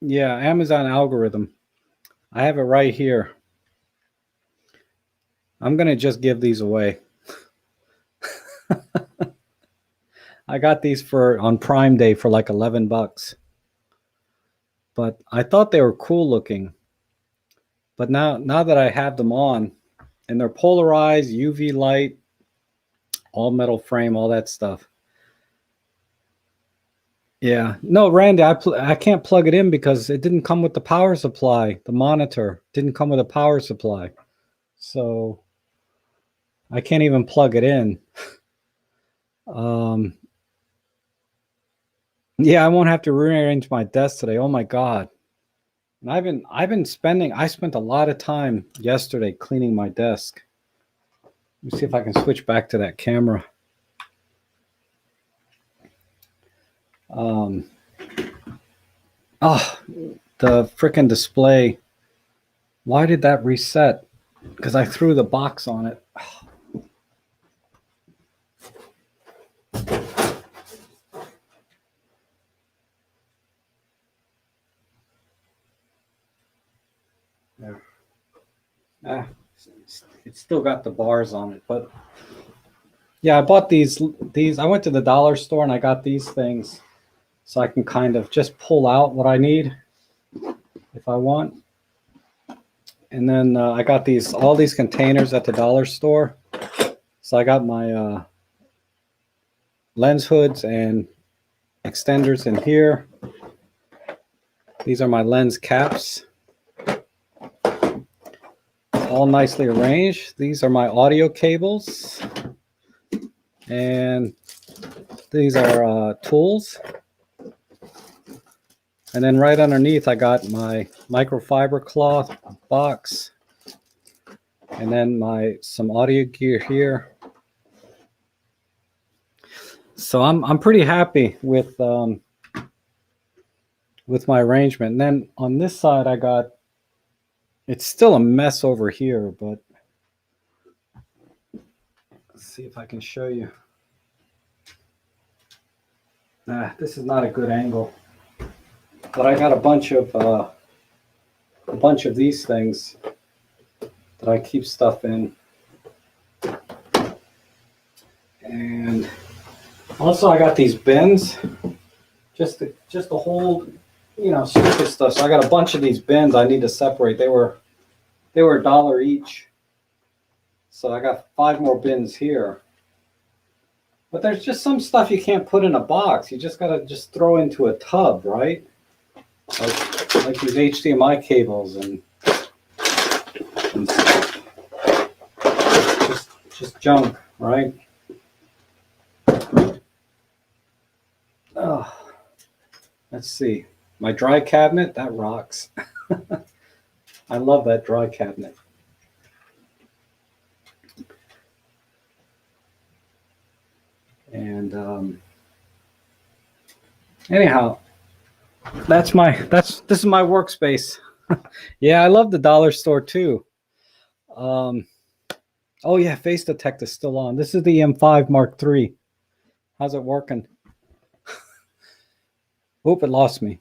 Yeah, Amazon algorithm. I have it right here. I'm going to just give these away. I got these on Prime Day for like $11. But I thought they were cool looking. But now that I have them on, and they're polarized, UV light, all metal frame, all that stuff. Yeah. No, Randy, I can't plug it in because it didn't come with the power supply. The monitor didn't come with a power supply. So I can't even plug it in. Yeah, I won't have to rearrange my desk today. Oh my God. And I spent a lot of time yesterday cleaning my desk. Let me see if I can switch back to that camera. Oh, the freaking display. Why did that reset? Because I threw the box on it. There. It's still got the bars on it, but yeah, I bought these. I went to the dollar store and I got these things so I can kind of just pull out what I need if I want. And then I got all these containers at the dollar store. So I got my lens hoods and extenders in here. These are my lens caps, all nicely arranged. These are my audio cables, and these are tools. And then right underneath, I got my microfiber cloth box, and then some audio gear here. So I'm pretty happy with my arrangement. And then on this side, it's still a mess over here, but let's see if I can show you. This is not a good angle, but I got a bunch of these things that I keep stuff in, and also I got these bins just to hold, stupid stuff. So I got a bunch of these bins I need to separate. They were $1 each, so I got 5 more bins here. But there's just some stuff you can't put in a box. You just gotta just throw into a tub, right? Like these HDMI cables and stuff. Just junk, right? Oh, let's see. My dry cabinet, that rocks. I love that dry cabinet. And anyhow, this is my workspace. Yeah, I love the dollar store too. Oh yeah, Face Detect is still on. This is the M5 Mark III. How's it working? Oop, it lost me.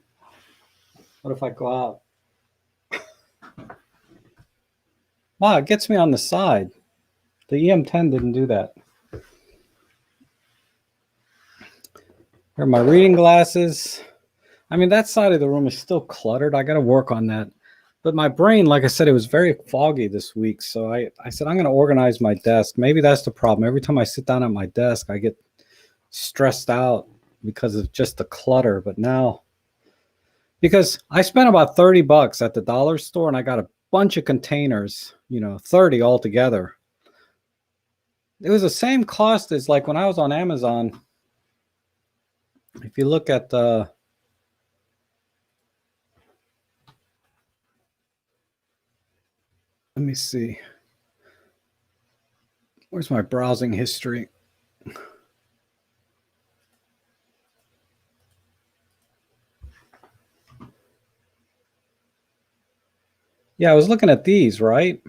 What if I go out? Wow, it gets me on the side. The EM10 didn't do that. Here are my reading glasses. I mean, that side of the room is still cluttered. I got to work on that. But my brain, like I said, it was very foggy this week. So I said, I'm going to organize my desk. Maybe that's the problem. Every time I sit down at my desk, I get stressed out because of just the clutter. But now, because I spent about $30 at the dollar store and I got a bunch of containers, 30 altogether. It was the same cost as like when I was on Amazon. If you look at the, let me see. Where's my browsing history? Yeah, I was looking at these, right?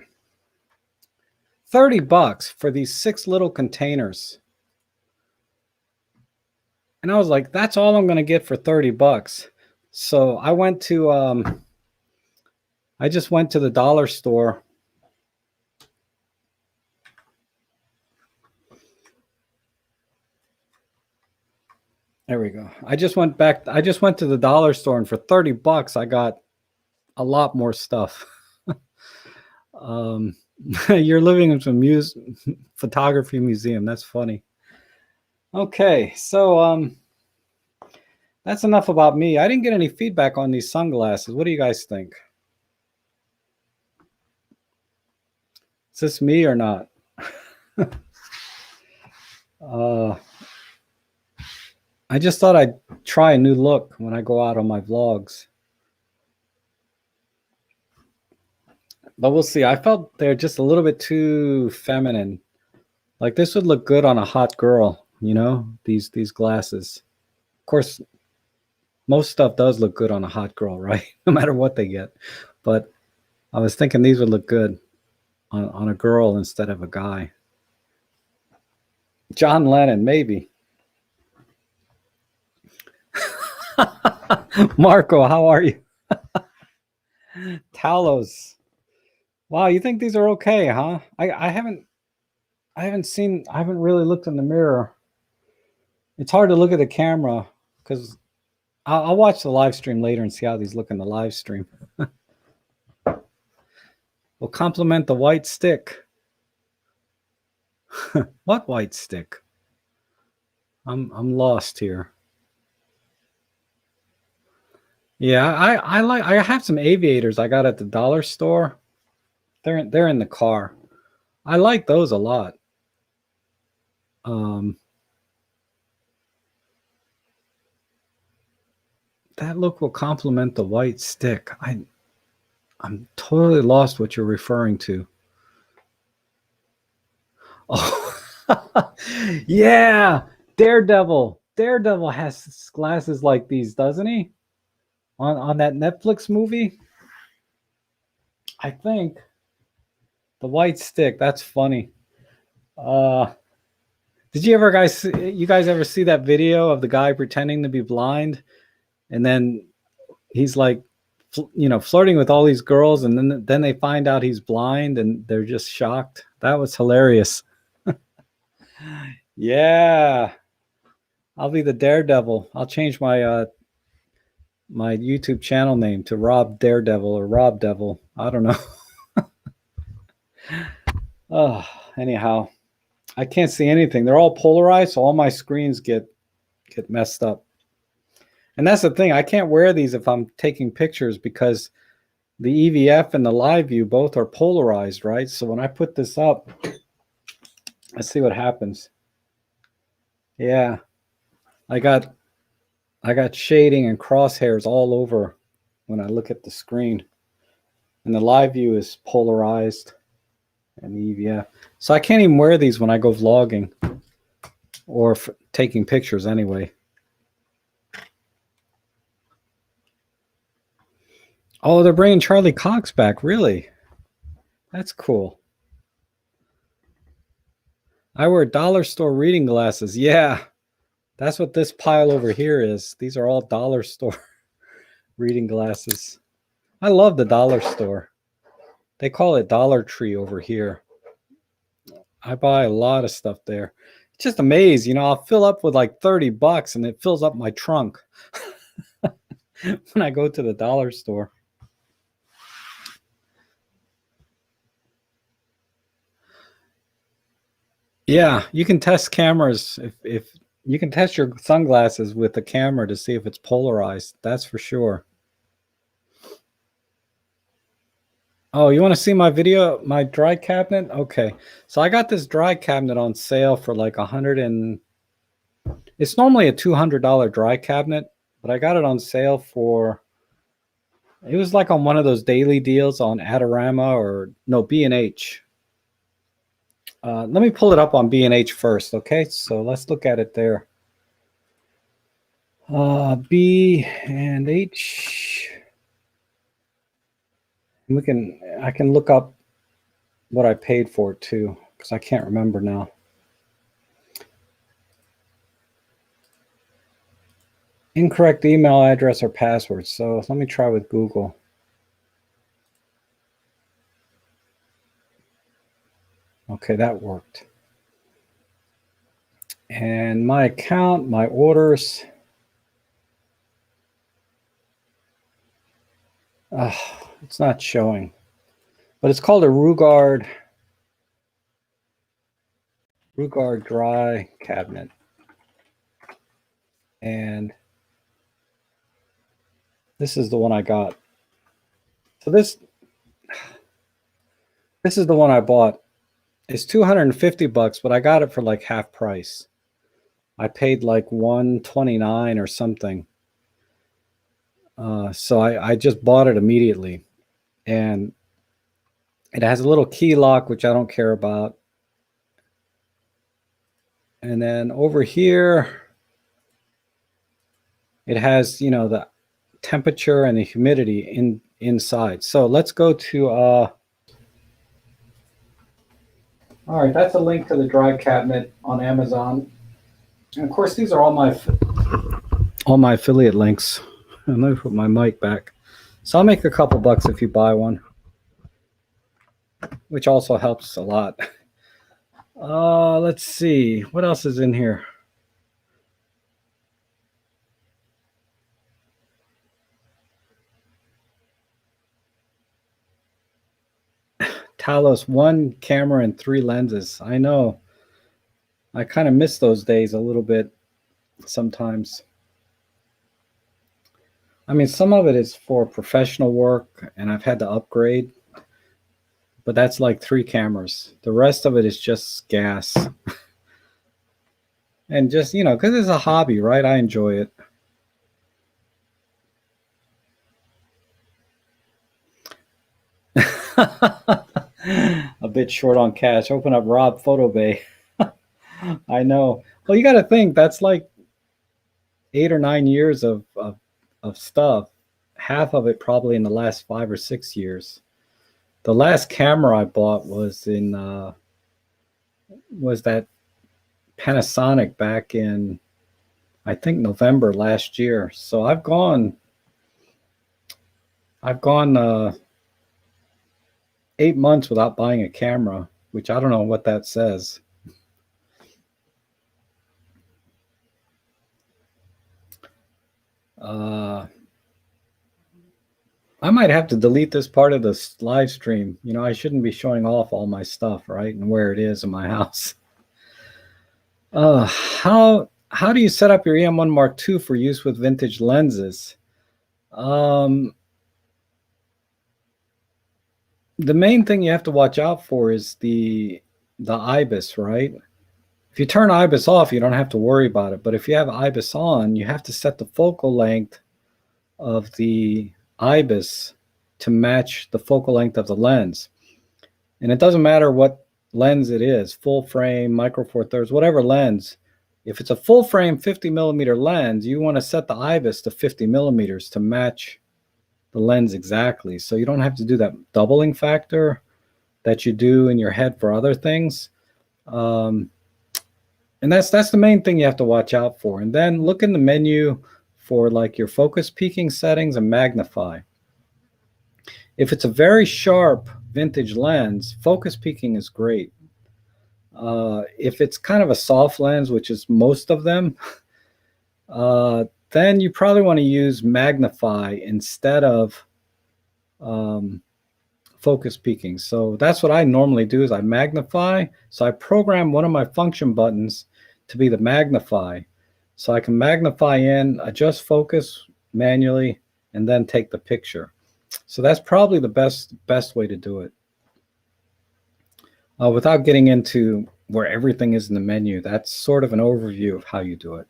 $30 for these 6 little containers. And I was like, that's all I'm going to get for $30. So I went to, I just went to the dollar store. There we go. I just went to the dollar store and for $30, I got a lot more stuff. You're living in some photography museum. That's funny. Okay, so that's enough about me. I didn't get any feedback on these sunglasses. What do you guys think? Is this me or not? I just thought I'd try a new look when I go out on my vlogs. But we'll see. I felt they're just a little bit too feminine. Like this would look good on a hot girl, these glasses. Of course, most stuff does look good on a hot girl, right? No matter what they get. But I was thinking these would look good on a girl instead of a guy. John Lennon, maybe. Marco, how are you? Talos. Wow, you think these are okay, huh? I haven't really looked in the mirror. It's hard to look at the camera because I'll watch the live stream later and see how these look in the live stream. We'll compliment the white stick. What white stick? I'm lost here. Yeah, I have some aviators I got at the dollar store. They're in the car. I like those a lot. That look will complement the white stick. I'm totally lost what you're referring to. Oh, yeah, Daredevil. Daredevil has glasses like these, doesn't he? On that Netflix movie, I think. The white stick. That's funny. Did you guys ever see that video of the guy pretending to be blind, and then he's like, flirting with all these girls, and then they find out he's blind, and they're just shocked. That was hilarious. Yeah, I'll be the Daredevil. I'll change my my YouTube channel name to Rob Daredevil or Rob Devil. I don't know. Oh, anyhow, I can't see anything. They're all polarized, so all my screens get messed up. And that's the thing. I can't wear these if I'm taking pictures because the EVF and the live view both are polarized, right? So when I put this up, let's see what happens. Yeah, I got shading and crosshairs all over when I look at the screen. And the live view is polarized and the EVF. So I can't even wear these when I go vlogging or taking pictures anyway. Oh, they're bringing Charlie Cox back. Really? That's cool. I wear dollar store reading glasses. Yeah, that's what this pile over here is. These are all dollar store reading glasses. I love the dollar store. They call it Dollar Tree over here. I buy a lot of stuff there. It's just amazing. I'll fill up with like $30 and it fills up my trunk when I go to the dollar store. Yeah, you can test cameras if you can test your sunglasses with the camera to see if it's polarized. That's for sure. Oh, you want to see my video, my dry cabinet? Okay. So I got this dry cabinet on sale for like it's normally a $200 dry cabinet, but I got it on sale for, it was like on one of those daily deals on Adorama or no, B&H. Let me pull it up on B&H first, okay? So let's look at it there. B&H. I can look up what I paid for it too, because I can't remember now. Incorrect email address or password. So let me try with Google. Okay, that worked. And my account, my orders. It's not showing. But it's called a Rugard dry cabinet. And this is the one I got. So this is the one I bought. It's $250, but I got it for like half price. I paid like $129 or something. So I just bought it immediately. And it has a little key lock, which I don't care about. And then over here, it has, the temperature and the humidity inside. So let's go to, all right, that's a link to the dry cabinet on Amazon. And of course, these are all my affiliate links. And let me put my mic back. So I'll make a couple bucks if you buy one, which also helps a lot. Let's see. What else is in here? Talos, 1 camera and 3 lenses. I know. I kind of miss those days a little bit sometimes. I mean, some of it is for professional work and I've had to upgrade, but that's like 3 cameras. The rest of it is just gas. And just, because it's a hobby, right? I enjoy it. A bit short on cash. Open up Rob Photo Bay. I know. Well, you got to think that's like 8 or 9 years of stuff. Half of it probably in the last 5 or 6 years. The last camera I bought was that Panasonic back in, I think, November last year. So I've gone 8 months without buying a camera, which I don't know what that says. I might have to delete this part of the live stream. I shouldn't be showing off all my stuff, right? And where it is in my house. How do you set up your EM1 Mark II for use with vintage lenses? Um, the main thing you have to watch out for is the IBIS, right? If you turn IBIS off, you don't have to worry about it. But if you have IBIS on, you have to set the focal length of the IBIS to match the focal length of the lens. And it doesn't matter what lens it is, full frame, micro four thirds, whatever lens. If it's a full frame 50 millimeter lens, you want to set the IBIS to 50 millimeters to match the lens exactly. So you don't have to do that doubling factor that you do in your head for other things. And that's the main thing you have to watch out for. And then look in the menu for like your focus peaking settings and magnify. If it's a very sharp vintage lens, focus peaking is great. If it's kind of a soft lens, which is most of them, then you probably want to use magnify instead of focus peaking. So that's what I normally do is I magnify. So I program one of my function buttons to be the magnify. So I can magnify in, adjust focus manually, and then take the picture. So that's probably the best way to do it. Without getting into where everything is in the menu, that's sort of an overview of how you do it.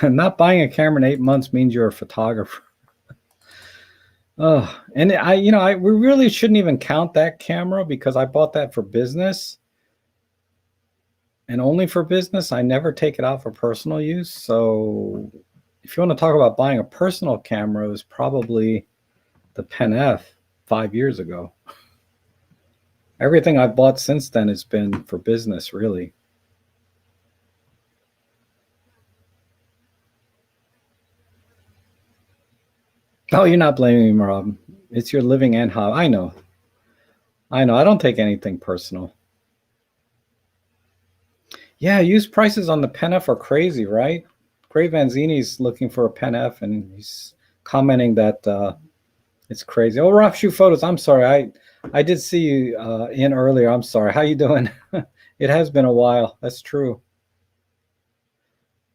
Not buying a camera in 8 months means you're a photographer. Oh, and we really shouldn't even count that camera because I bought that for business and only for business. I never take it out for personal use. So if you want to talk about buying a personal camera, it was probably the Pen F 5 years ago. Everything I've bought since then has been for business, really. Oh, you're not blaming me, Rob. It's your living and hobby. I know. I don't take anything personal. Yeah, used prices on the Pen F are crazy, right? Gray Vanzini's looking for a Pen F, and he's commenting that it's crazy. Oh, Rob Shoot Photos. I'm sorry. I did see you in earlier. I'm sorry. How you doing? It has been a while. That's true.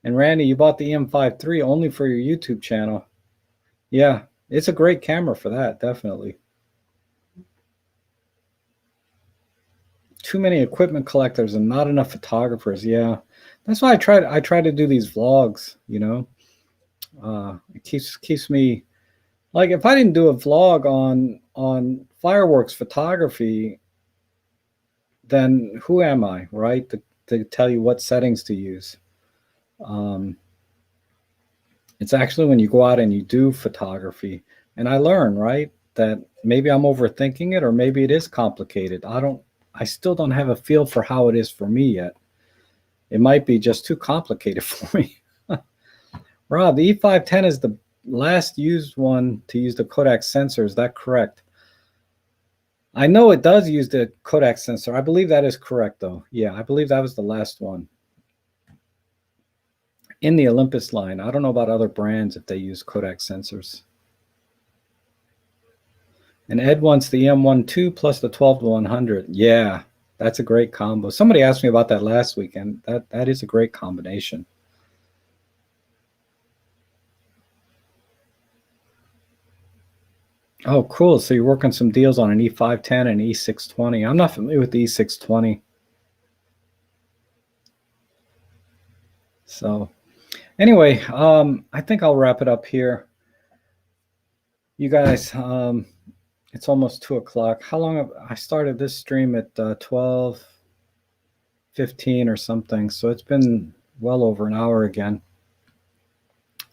And Randy, you bought the EM5 III only for your YouTube channel. Yeah, it's a great camera for that, definitely. Too many equipment collectors and not enough photographers. Yeah, that's why I try to do these vlogs. It keeps me like if I didn't do a vlog on fireworks photography, then who am I, right? To tell you what settings to use. It's actually when you go out and you do photography, and I learn, right, that maybe I'm overthinking it or maybe it is complicated. I still don't have a feel for how it is for me yet. It might be just too complicated for me. Rob, the E510 is the last used one to use the Kodak sensor. Is that correct? I know it does use the Kodak sensor. I believe that is correct, though. Yeah, I believe that was the last one in the Olympus line. I don't know about other brands if they use Kodak sensors. And Ed wants the EM1 plus the 12-100. Yeah, that's a great combo. Somebody asked me about that last weekend. That is a great combination. Oh, cool. So you're working some deals on an E510 and E620. I'm not familiar with the E620. So anyway, I think I'll wrap it up here. You guys, it's almost 2 o'clock. How long I started this stream at 12:15 or something. So it's been well over an hour again.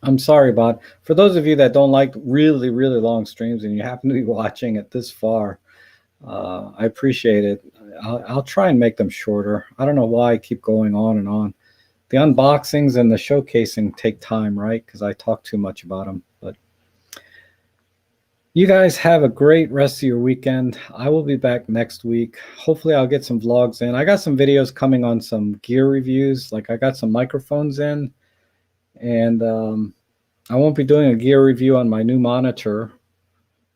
I'm sorry, Bob. For those of you that don't like really, really long streams and you happen to be watching it this far, I appreciate it. I'll try and make them shorter. I don't know why I keep going on and on. The unboxings and the showcasing take time, right? Because I talk too much about them. But you guys have a great rest of your weekend. I will be back next week. Hopefully I'll get some vlogs in. I got some videos coming on some gear reviews. Like I got some microphones in. And I won't be doing a gear review on my new monitor,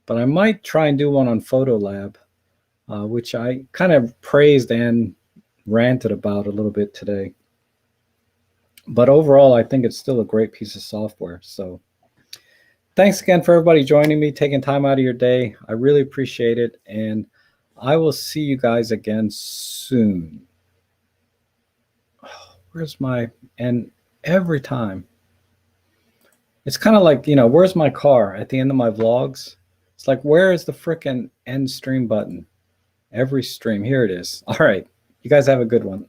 but I might try and do one on Photolab. which I kind of praised and ranted about a little bit today. But overall, I think it's still a great piece of software. So thanks again for everybody joining me, taking time out of your day. I really appreciate it. And I will see you guys again soon. Where's my, and every time, it's kind of like, where's my car at the end of my vlogs? It's like, where is the frickin' end stream button? Every stream, here it is. All right. You guys have a good one.